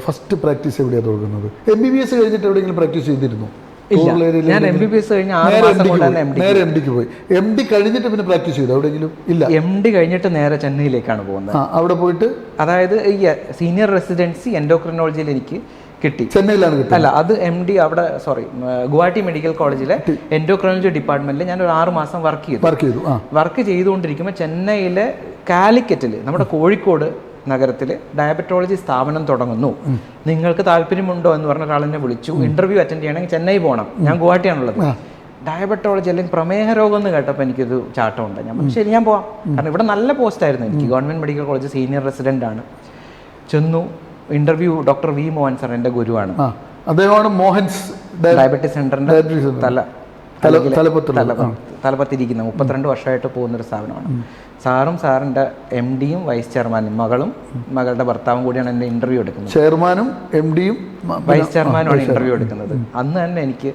ഫസ്റ്റ് പ്രാക്ടീസ് എവിടെയാണ് തുടങ്ങുന്നത്? MBBS കഴിഞ്ഞിട്ട് എവിടെയെങ്കിലും പ്രാക്ടീസ് ചെയ്തിരുന്നു? ഞാൻ MBBS കഴിഞ്ഞ് 6 മാസം കൊണ്ട് തന്നെ MD പോയി. MD കഴിഞ്ഞിട്ട് പിന്നെ പ്രാക്ടീസ് ചെയ്തു എവിടെയെങ്കിലും? ഇല്ല, MD കഴിഞ്ഞിട്ട് നേരെ ചെന്നൈയിലേക്കാണ് പോകുന്നത്. അവിടെ പോയിട്ട് അതായത് ഈ സീനിയർ റെസിഡൻസി എൻഡോക്രിനോളജിയിൽ എനിക്ക് കിട്ടി. ചെന്നൈയിലാണ് കിട്ടി? അല്ല, അത് MD അവിടെ ഗുവാഹട്ടി മെഡിക്കൽ കോളേജിലെ എൻഡോക്രിനോളജി ഡിപ്പാർട്ട്മെന്റിൽ ഞാൻ ഒരു 6 മാസം വർക്ക് ചെയ്തുകൊണ്ടിരിക്കുമ്പോൾ ചെന്നൈയിലെ കാലിക്കറ്റിൽ, നമ്മുടെ കോഴിക്കോട് നഗരത്തിൽ ഡയബറ്റോളജി സ്ഥാപനം തുടങ്ങുന്നു, നിങ്ങൾക്ക് താല്പര്യമുണ്ടോ എന്ന് പറഞ്ഞ ഒരാളെന്നെ വിളിച്ചു. ഇന്റർവ്യൂ അറ്റൻഡ് ചെയ്യണമെങ്കിൽ ചെന്നൈ പോകണം, ഞാൻ ഗുവാഹട്ടിയാണുള്ളത്. ഡയബറ്റോളജി അല്ലെങ്കിൽ പ്രമേഹ രോഗം എന്ന് കേട്ടപ്പോൾ എനിക്കൊരു ചാട്ടമുണ്ട്. ഞാൻ പറഞ്ഞു ശരി ഞാൻ പോവാം, കാരണം ഇവിടെ നല്ല പോസ്റ്റായിരുന്നു എനിക്ക്. Government medical college senior resident ആണ്. ചെന്നു, interview doctor V. Mohan sir എൻ്റെ ഗുരുവാണ്. അദ്ദേഹമാണ് മോഹൻസ് ഡയബറ്റിസ് സെന്ററിന്റെ തലപ്പത്തിരിക്കുന്ന 32 വർഷമായിട്ട് പോകുന്നൊരു സ്ഥാപനമാണ്. സാറും സാറിൻ്റെ MDയും വൈസ് ചെയർമാനും മകളുടെ ഭർത്താവും കൂടിയാണ് എൻ്റെ ഇന്റർവ്യൂ എടുക്കുന്നത്. ചെയർമാനും MDയും വൈസ് ചെയർമാനുമാണ് ഇന്റർവ്യൂ എടുക്കുന്നത്. അന്ന് തന്നെ എനിക്ക്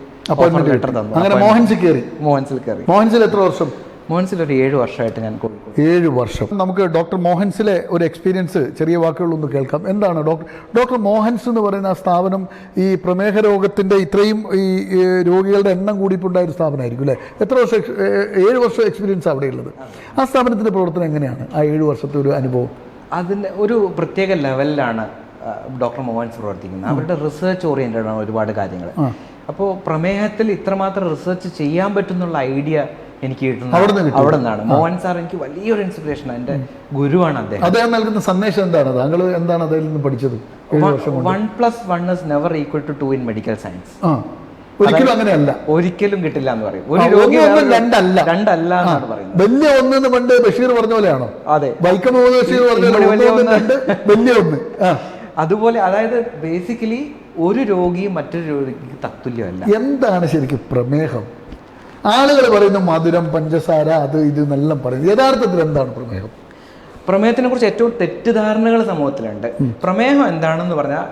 ലെറ്റർ തന്നു. മോഹൻസിൽ കയറി. മോഹൻസിൽ എത്ര വർഷം? മോഹൻസിൽ ഒരു 7 വർഷമായിട്ട് ഞാൻ കോഴിക്കോട്. 7 വർഷം. നമുക്ക് ഡോക്ടർ മോഹൻസിലെ ഒരു എക്സ്പീരിയൻസ് ചെറിയ വാക്കുകളൊന്ന് കേൾക്കാം. എന്താണ് ഡോക്ടർ മോഹൻസ് എന്ന് പറയുന്ന ആ സ്ഥാപനം ഈ പ്രമേഹ രോഗത്തിൻ്റെ ഇത്രയും ഈ രോഗികളുടെ എണ്ണം കൂടിയിട്ടുണ്ടായ ഒരു സ്ഥാപനമായിരിക്കും അല്ലേ? എത്ര വർഷം 7 വർഷം എക്സ്പീരിയൻസ് അവിടെയുള്ളത്. ആ സ്ഥാപനത്തിൻ്റെ പ്രവർത്തനം എങ്ങനെയാണ് ആ 7 വർഷത്തെ ഒരു അനുഭവം? അതിൻ്റെ ഒരു പ്രത്യേക ലെവലിലാണ് ഡോക്ടർ മോഹൻസ് പ്രവർത്തിക്കുന്നത്. അവരുടെ റിസർച്ച് ഓറിയൻറ്റഡ് ആണ് ഒരുപാട് കാര്യങ്ങൾ. അപ്പോൾ പ്രമേഹത്തിൽ ഇത്രമാത്രം റിസർച്ച് ചെയ്യാൻ പറ്റുന്നുള്ള ഐഡിയ എനിക്ക് കിട്ടുന്നത് അവിടെ നിന്നാണ്. മോഹൻ സാർ എനിക്ക് വലിയൊരു ഇൻസ്പിറേഷൻ, എൻ്റെ ഗുരുവാണ് അദ്ദേഹം. അദ്ദേഹം നൽകുന്ന സന്ദേശം എന്താണ്? താങ്കൾ എന്താണ് അതിൽ നിന്ന് പഠിച്ചത്? 1+1 is never equal to 2 in medical science. ഒരിക്കലും അങ്ങനെയല്ല, ഒരിക്കലും കിട്ടില്ല എന്ന് പറയും. ഒരു രോഗി രണ്ടല്ല എന്നാണ് പറയുന്നത്. വലിയ ഒന്ന് പണ്ട് ബഷീർ പറഞ്ഞ പോലെയാണോ? അതെ, വൈക്കം മുഹമ്മദ് ബഷീർ പറഞ്ഞ വലിയ ഒന്ന്. അതുപോലെ അതായത് ബേസിക്കലി ഒരു രോഗിയും മറ്റൊരു രോഗിക്ക് തത്തുല്യമല്ല. എന്താണ് ശരിക്കും പ്രമേഹം? ആളുകൾ പറയുന്ന മധുരം, പഞ്ചസാര, അത് ഇത് എന്നെല്ലാം പറയുന്നത്. യഥാർത്ഥത്തിൽ എന്താണ് പ്രമേഹം? പ്രമേഹത്തിനെ കുറിച്ച് ഏറ്റവും തെറ്റിദ്ധാരണകൾ സമൂഹത്തിലുണ്ട്. പ്രമേഹം എന്താണെന്ന് പറഞ്ഞാൽ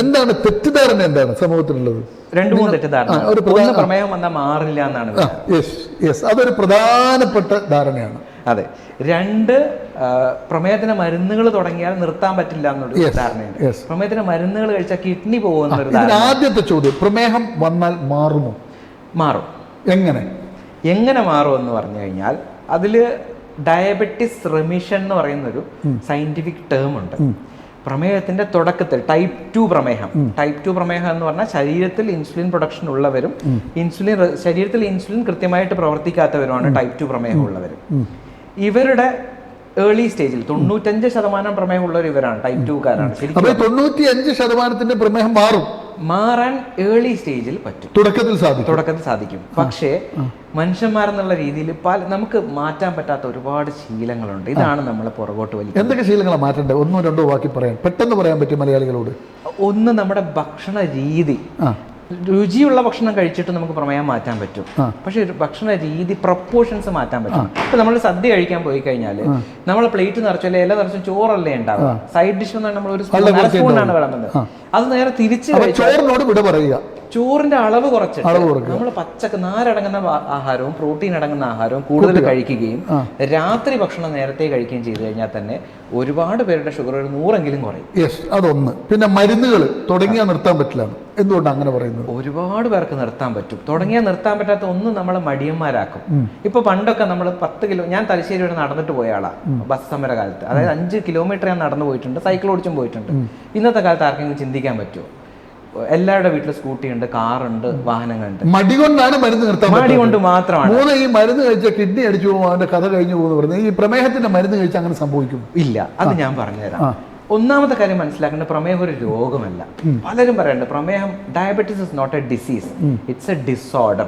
എന്താണ് തെറ്റിദ്ധാരണ? എന്താണ് സമൂഹത്തിലുള്ളത്? 2-3 തെറ്റിദ്ധാരണ. ഒന്ന്, പ്രമേഹം വന്നാൽ മാറില്ല എന്നാണ്. അതൊരു പ്രധാനപ്പെട്ട ധാരണയാണ്. അതെ. 2, പ്രമേഹത്തിന് മരുന്നുകൾ തുടങ്ങിയാൽ നിർത്താൻ പറ്റില്ല എന്നൊരു ധാരണയുണ്ട്. പ്രമേഹത്തിന് മരുന്നുകൾ കഴിച്ചാൽ കിഡ്നി പോകുന്നൊരു ധാരണ. ആദ്യത്തെ ചോദ്യം, പ്രമേഹം വന്നാൽ മാറുമോ? മാറും. എങ്ങനെ മാറും എന്ന് പറഞ്ഞു കഴിഞ്ഞാൽ അതിൽ ഡയബറ്റിസ് റെമിഷൻ എന്ന് പറയുന്നൊരു സയന്റിഫിക് ടേം ഉണ്ട്. പ്രമേഹത്തിന്റെ തുടക്കത്തിൽ ടൈപ്പ് 2 പ്രമേഹം. ടൈപ്പ് 2 പ്രമേഹം എന്ന് പറഞ്ഞാൽ ശരീരത്തിൽ ഇൻസുലിൻ പ്രൊഡക്ഷൻ ഉള്ളവരും ശരീരത്തിൽ ഇൻസുലിൻ കൃത്യമായിട്ട് പ്രവർത്തിക്കാത്തവരുമാണ് ടൈപ്പ് 2 പ്രമേഹം ഉള്ളവരും. ഇവരുടെ ഏർലി സ്റ്റേജിൽ 95% പ്രമേഹമുള്ളവർ ഇവരാണ്, ടൈപ്പ് 2കാരാണ്. ശരിക്കും 95% പ്രമേഹം മാറാൻ ഏർലി സ്റ്റേജിൽ പറ്റും, തുടക്കത്തിൽ സാധിക്കും. പക്ഷേ മനുഷ്യന്മാരെന്നുള്ള രീതിയിൽ നമുക്ക് മാറ്റാൻ പറ്റാത്ത ഒരുപാട് ശീലങ്ങളുണ്ട്. ഇതാണ് നമ്മളെ പുറകോട്ട് വലിക്കുന്നത്. എന്തൊക്കെ ശീലങ്ങളാണ് മാറ്റേണ്ടത്? 1-2 വാക്കി പറയാൻ പെട്ടെന്ന് പറയാൻ പറ്റും മലയാളികളോട്? ഒന്ന്, നമ്മുടെ ഭക്ഷണ രീതി. രുചിയുള്ള ഭക്ഷണം കഴിച്ചിട്ട് നമുക്ക് പ്രമേഹം മാറ്റാൻ പറ്റും. പക്ഷെ ഭക്ഷണ രീതി, പ്രപ്പോർഷൻസ് മാറ്റാൻ പറ്റും. ഇപ്പൊ നമ്മൾ സദ്യ കഴിക്കാൻ പോയി കഴിഞ്ഞാൽ നമ്മളെ പ്ലേറ്റ് നിറച്ചല്ലേ, ഇല നിറച്ചും ചോറല്ലേ ഉണ്ടാവുക. സൈഡ് ഡിഷ് നമ്മൾ ഒരു സ്പൂണാണ് വിളമ്പുന്നത്. അത് നേരെ തിരിച്ച് ചോറിനോട് വിട പറയുക. ചോറിന്റെ അളവ് കുറച്ചിട്ട് നമ്മൾ നാരടങ്ങുന്ന ആഹാരവും പ്രോട്ടീൻ അടങ്ങുന്ന ആഹാരവും കൂടുതൽ കഴിക്കുകയും രാത്രി ഭക്ഷണം നേരത്തെ കഴിക്കുകയും ചെയ്തു കഴിഞ്ഞാൽ തന്നെ ഒരുപാട് പേരുടെ ഷുഗർ ഒരു 100 കുറയും. അതൊന്ന്. പിന്നെ മരുന്നുകൾ തുടങ്ങിയാൽ നിർത്താൻ പറ്റില്ല. എന്തുകൊണ്ടാണ് അങ്ങനെ പറയുന്നത്? ഒരുപാട് പേർക്ക് നിർത്താൻ പറ്റും. തുടങ്ങിയാൽ നിർത്താൻ പറ്റാത്ത ഒന്ന്, നമ്മളെ മടിയന്മാരാക്കും. ഇപ്പൊ പണ്ടൊക്കെ നമ്മൾ 10 കിലോ, ഞാൻ തലശ്ശേരി വരെ നടന്നിട്ട് പോയ ആളാണ് ബസ് സമര കാലത്ത്. അതായത് 5 കിലോമീറ്റർ ഞാൻ നടന്നു പോയിട്ടുണ്ട്, സൈക്കിൾ ഓടിച്ചും പോയിട്ടുണ്ട്. ഇന്നത്തെ കാലത്ത് ആർക്കെങ്കിലും ചിന്തിക്കാൻ പറ്റുമോ? എല്ലാവരുടെ വീട്ടിൽ സ്കൂട്ടി ഉണ്ട്, കാറുണ്ട്, വാഹനങ്ങളുണ്ട്. മടി കൊണ്ടാണ് മരുന്ന് നിർത്താൻ. മടി കൊണ്ട് മാത്രമാണ്. ഈ മരുന്ന് കഴിച്ച കിഡ്നി അടിച്ചു പോകും, അവന്റെ കഥ കഴിഞ്ഞു പോകുന്നു പറയുന്നത്. ഈ പ്രമേഹത്തിന്റെ മരുന്ന് കഴിച്ചാൽ അങ്ങനെ സംഭവിക്കും? ഇല്ല, അത് ഞാൻ പറഞ്ഞുതരാം. ഒന്നാമത്തെ കാര്യം മനസ്സിലാക്കേണ്ട, പ്രമേഹം ഒരു രോഗമല്ല. പലരും പറയുന്നുണ്ട് പ്രമേഹം, diabetes is not a disease, it's a disorder.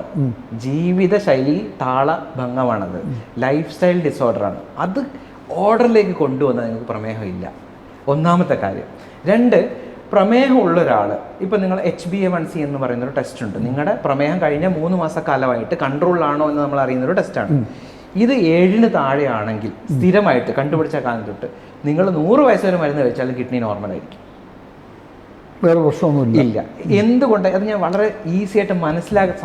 ജീവിതശൈലി താളഭംഗമാണത്, ലൈഫ് സ്റ്റൈൽ ഡിസോർഡറാണ്. അത് ഓർഡറിലേക്ക് കൊണ്ടുവന്നാൽ നിങ്ങൾക്ക് പ്രമേഹം ഇല്ല. ഒന്നാമത്തെ കാര്യം. 2, പ്രമേഹമുള്ള ഒരാൾ, ഇപ്പം നിങ്ങൾ HbA1c എന്ന് പറയുന്നൊരു ടെസ്റ്റ് ഉണ്ട്. നിങ്ങളുടെ പ്രമേഹം കഴിഞ്ഞ 3 മാസക്കാലമായിട്ട് കൺട്രോളിലാണോ എന്ന് നമ്മൾ അറിയുന്നൊരു ടെസ്റ്റാണ്. ഇത് 7 താഴെയാണെങ്കിൽ സ്ഥിരമായിട്ട് കണ്ടുപിടിച്ച കാലം തൊട്ട് നിങ്ങൾ 100 വയസ്സ് വരെ മരുന്ന് കഴിച്ചാലും കിഡ്നി നോർമലായിരിക്കും. വേറെ പ്രശ്നമൊന്നുമില്ല. ഇല്ല. എന്തുകൊണ്ട്? അത് ഞാൻ വളരെ ഈസി ആയിട്ട്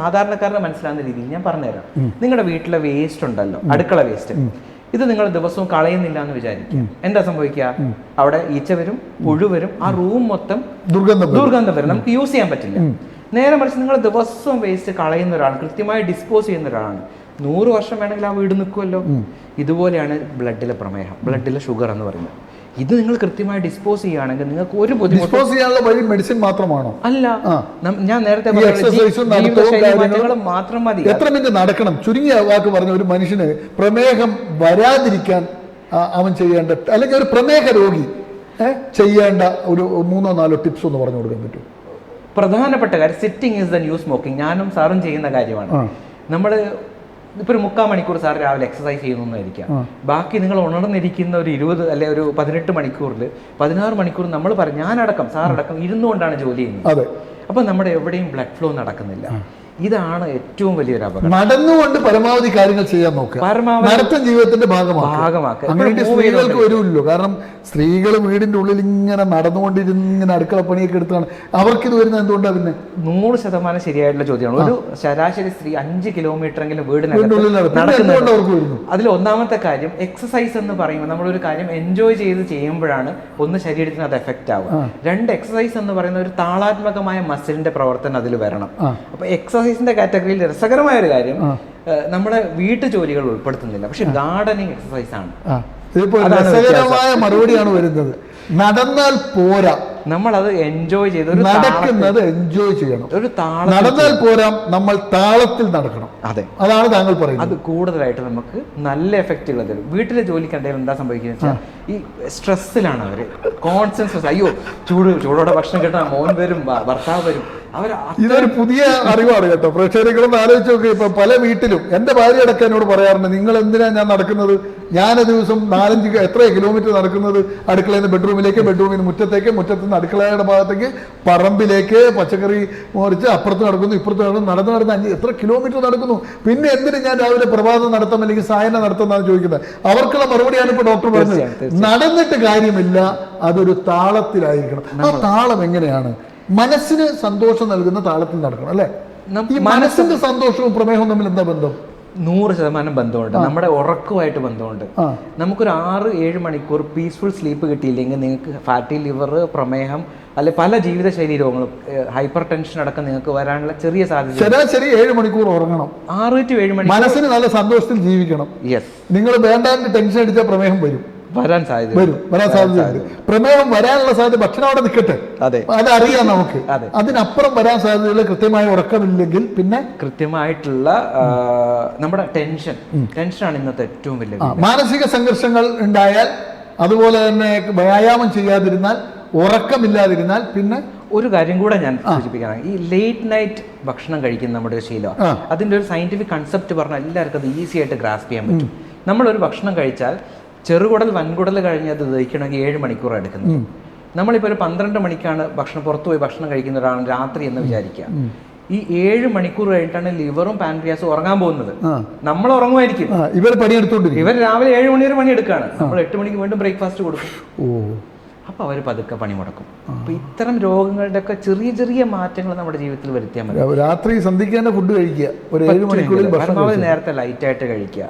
സാധാരണക്കാരനെ മനസ്സിലാകുന്ന രീതിയിൽ ഞാൻ പറഞ്ഞുതരാം. നിങ്ങളുടെ വീട്ടിലെ വേസ്റ്റ് ഉണ്ടല്ലോ, അടുക്കള വേസ്റ്റ്, ഇത് നിങ്ങൾ ദിവസവും കളയുന്നില്ല എന്ന് വിചാരിക്കുക. എന്താ സംഭവിക്കുക? അവിടെ ഈച്ച വരും, പുഴു വരും, ആ റൂം മൊത്തം ദുർഗന്ധം വരും, നമുക്ക് യൂസ് ചെയ്യാൻ പറ്റില്ല. നേരെ മറിച്ച് നിങ്ങൾ ദിവസവും വേസ്റ്റ് കളയുന്ന ഒരാൾ, കൃത്യമായി ഡിസ്പോസ് ചെയ്യുന്ന ഒരാളാണ്, 100 വർഷം വേണമെങ്കിൽ ആ വീട് നിൽക്കുമല്ലോ. ഇതുപോലെയാണ് ബ്ലഡിലെ പ്രമേഹം, ബ്ലഡിലെ ഷുഗർ എന്ന് പറയുന്നത്. ഇത് നിങ്ങൾ കൃത്യമായി ഡിസ്പോസ് ചെയ്യുകയാണെങ്കിൽ നിങ്ങൾക്ക് ഒരു ഡിസ്പോസ് ചെയ്യാനുള്ള വഴി മെഡിസിൻ മാത്രമാണോ? അല്ല, ഞാൻ നേരത്തെ മാത്രം മതി. എത്ര മിനിറ്റ് നടക്കണം? ചുരുങ്ങിയ വാക്ക് പറഞ്ഞ, ഒരു മനുഷ്യന് പ്രമേഹം വരാതിരിക്കാൻ അവൻ ചെയ്യേണ്ട, അല്ലെങ്കിൽ ഒരു പ്രമേഹ രോഗി ചെയ്യേണ്ട ഒരു 3-4 ടിപ്സ് ഒന്ന് പറഞ്ഞു കൊടുക്കാൻ പറ്റും? പ്രധാനപ്പെട്ട കാര്യം, sitting is the new smoking. ഞാനും സാറും ചെയ്യുന്ന കാര്യമാണ്. നമ്മൾ ഇപ്പോൾ ഒരു 3/4 മണിക്കൂർ സാർ രാവിലെ എക്സസൈസ് ചെയ്യുന്നതായിരിക്കാം. ബാക്കി നിങ്ങൾ ഉണർന്നിരിക്കുന്ന ഒരു 20 അല്ലെ ഒരു 18 മണിക്കൂറിൽ 16 മണിക്കൂർ നമ്മൾ ഞാനടക്കം സാറടക്കം ഇരുന്നുകൊണ്ടാണ് ജോലി ചെയ്യുന്നത്. അപ്പോൾ നമ്മുടെ എവിടെയും ബ്ലഡ് ഫ്ലോ നടക്കുന്നില്ല. ഇതാണ് ഏറ്റവും വലിയൊരു അപകടം. നടന്നുകൊണ്ട് പരമാവധി കാര്യങ്ങൾ ചെയ്യാൻ നോക്കുക. നടത്തം ജീവിതത്തിന്റെ ഭാഗമാക്കുക. അങ്ങനെ സ്ത്രീകൾക്ക് വരുമല്ലോ. കാരണം സ്ത്രീകൾ വീടിന്റെ ഉള്ളിൽ ഇങ്ങനെ നടന്നുകൊണ്ടിരുന്നിങ്ങനെ അടുക്കള പണിയൊക്കെ എടുത്താണ്. അവർക്ക് ഇത് വരുന്നത് എന്തുകൊണ്ടാണ്? പിന്നെ 100% ശരിയായിട്ടുള്ള ചോദ്യമാണ്. ഒരു ശരാശരി സ്ത്രീ 5 കിലോമീറ്ററെങ്കിലും വീടിനുള്ളിൽ നടക്കുന്നുണ്ട്. അതിൽ ഒന്നാമത്തെ കാര്യം എക്സസൈസ് എന്ന് പറയുമ്പോൾ നമ്മളൊരു കാര്യം എൻജോയ് ചെയ്ത് ചെയ്യുമ്പോഴാണ് ഒന്ന് ശരീരത്തിന് അത് എഫക്റ്റ് ആവുക. 2 എക്സസൈസ് എന്ന് പറയുന്ന ഒരു താളാത്മകമായ മസിലിന്റെ പ്രവർത്തനം അതിൽ വരണം. അപ്പൊ എക്സസൈസിന്റെ കാറ്റഗറിയിൽ രസകരമായ ഒരു കാര്യം നമ്മുടെ വീട്ടു ജോലികൾ ഉൾപ്പെടുത്തുന്നില്ല, പക്ഷെ ഗാർഡനിങ് എക്സസൈസ് ആണ്. രസകരമായ മറുപടിയാണ് വരുന്നത്. നടന്നാൽ പോരാ, നമ്മളത് എൻജോയ് ചെയ്ത് നടക്കുന്നത് എൻജോയ് ചെയ്യണം. ഒരു താളം നടന്നാൽ പോരാ, നമ്മൾ താളത്തിൽ നടക്കണം. അതെ, അതാണ് താങ്കൾ പറയുന്നത്. അത് കൂടുതലായിട്ട് നമുക്ക് നല്ല എഫക്റ്റുകൾ തരും. വീട്ടിലെ ജോലിക്കുണ്ടെങ്കിൽ എന്താ സംഭവിക്കുന്നത് വെച്ചാൽ ഈ സ്ട്രെസ്സിലാണ് അവര്, കോൺസ്റ്റന്റ് സ്ട്രെസ്. അയ്യോ ചൂടോടെ ഭക്ഷണം കിട്ടാൻ മോൻ വരും, ഭർത്താവ് വരും. ഇതൊരു പുതിയ അറിവാണ് കേട്ടോ. പ്രേക്ഷകരൊന്ന് ആലോചിച്ച് നോക്കി. ഇപ്പൊ പല വീട്ടിലും എന്റെ ഭാര്യ അടക്കം എന്നോട് പറയാറുണ്ട്, നിങ്ങൾ എന്തിനാ ഞാൻ നടക്കുന്നത്? ഞാൻ ദിവസം 4-5 എത്ര കിലോമീറ്റർ നടക്കുന്നത്? അടുക്കളയിൽ നിന്ന് ബെഡ്റൂമിലേക്ക്, ബെഡ്റൂമിൽ നിന്ന് മുറ്റത്തേക്ക്, മുറ്റത്ത് നിന്ന് അടുക്കളയുടെ ഭാഗത്തേക്ക്, പറമ്പിലേക്ക്, പച്ചക്കറി മുറിച്ച് അപ്പുറത്ത് നടക്കുന്നു, ഇപ്പുറത്ത് നടക്കുന്നു, നടന്ന് എത്ര കിലോമീറ്റർ നടക്കുന്നു? പിന്നെ എന്തിന് ഞാൻ രാവിലെ പ്രഭാതം നടത്താം അല്ലെങ്കിൽ സായന നടത്താം എന്നാണ് ചോദിക്കുന്നത്. അവർക്കുള്ള മറുപടിയാണ് ഇപ്പൊ ഡോക്ടർ പറഞ്ഞത്. നടന്നിട്ട് കാര്യമില്ല, അതൊരു താളത്തിലായിരിക്കണം. ആ താളം എങ്ങനെയാണ്? മനസ്സിന് സന്തോഷം നൽകുന്ന താളത്തിൽ നടക്കണം അല്ലെ? ഈ മനസ്സിന്റെ സന്തോഷവും പ്രമേഹവും തമ്മിൽ എന്താ ബന്ധം? 100% ബന്ധമുണ്ട്. നമ്മുടെ ഉറക്കമായിട്ട് ബന്ധമുണ്ട്. നമുക്കൊരു 6-7 മണിക്കൂർ പീസ്ഫുൾ സ്ലീപ്പ് കിട്ടിയില്ലെങ്കിൽ നിങ്ങൾക്ക് ഫാറ്റി ലിവർ, പ്രമേഹം, അല്ലെ പല ജീവിതശൈലി രോഗങ്ങളും, ഹൈപ്പർ ടെൻഷൻ അടക്കം നിങ്ങൾക്ക് വരാനുള്ള ചെറിയ സാധ്യത. ശരാശരി 7 മണിക്കൂർ ഉറങ്ങണം. 6-7 മണിക്കൂർ മനസ്സിന് നല്ല സന്തോഷത്തിൽ ജീവിക്കണം. യെസ്. നിങ്ങൾ വേണ്ടാണ്ട് ടെൻഷൻ അടിച്ചാൽ പ്രമേഹം വരാൻ സാധ്യതയുണ്ട്. പ്രമേഹം വരാനുള്ള സാധ്യത ഭക്ഷണം അവിടെ നിൽക്കട്ടെ, അതറിയാം നമുക്ക്. അതിനപ്പുറം വരാൻ സാധ്യതയുള്ള കൃത്യമായ ഉറക്കമില്ലെങ്കിൽ പിന്നെ കൃത്യമായിട്ടുള്ള നമ്മുടെ ടെൻഷനാണ് ഇന്നത്തെ ഏറ്റവും വലിയ. മാനസിക സംഘർഷങ്ങൾ ഉണ്ടായാൽ, അതുപോലെ തന്നെ വ്യായാമം ചെയ്യാതിരുന്നാൽ, ഉറക്കമില്ലാതിരുന്നാൽ, പിന്നെ ഒരു കാര്യം കൂടെ ഞാൻ സൂചിപ്പിക്കണം. ഈ ലേറ്റ് നൈറ്റ് ഭക്ഷണം കഴിക്കുന്ന നമ്മുടെ ഒരു ശീലം, അതിന്റെ ഒരു സയന്റിഫിക് കൺസെപ്റ്റ് പറഞ്ഞാൽ എല്ലാവർക്കും അത് ഈസി ആയിട്ട് ഗ്രാസ്പ് ചെയ്യാൻ പറ്റും. നമ്മളൊരു ഭക്ഷണം കഴിച്ചാൽ ചെറുകുടൽ വൻകുടൽ കഴിഞ്ഞ് അത് ദഹിക്കണമെങ്കിൽ 7 മണിക്കൂർ എടുക്കുന്നത്. നമ്മളിപ്പോൾ ഒരു 12 മണിക്കാണ് പുറത്തു പോയി ഭക്ഷണം കഴിക്കുന്ന ഒരാളാണ് രാത്രി എന്ന് വിചാരിക്കുക. ഈ 7 മണിക്കൂർ കഴിഞ്ഞിട്ടാണ് ലിവറും പാൻക്രിയാസും ഉറങ്ങാൻ പോകുന്നത്. നമ്മൾ ഉറങ്ങുമായിരിക്കും, ഇവർ രാവിലെ 7 മണി വരെ പണിയെടുക്കുകയാണ്. നമ്മൾ 8 മണിക്ക് വീണ്ടും ബ്രേക്ക്ഫാസ്റ്റ് കൊടുക്കും. അപ്പൊ അവർ പതുക്കെ പണി മുടക്കും. അപ്പൊ ഇത്തരം രോഗങ്ങളുടെ ഒക്കെ ചെറിയ ചെറിയ മാറ്റങ്ങൾ നമ്മുടെ ജീവിതത്തിൽ വരുത്തിയാൽ മതി. രാത്രി സന്ധിക്കേണ്ട ഫുഡ് കഴിക്കുക, പരമാവധി നേരത്തെ ലൈറ്റായിട്ട് കഴിക്കുക,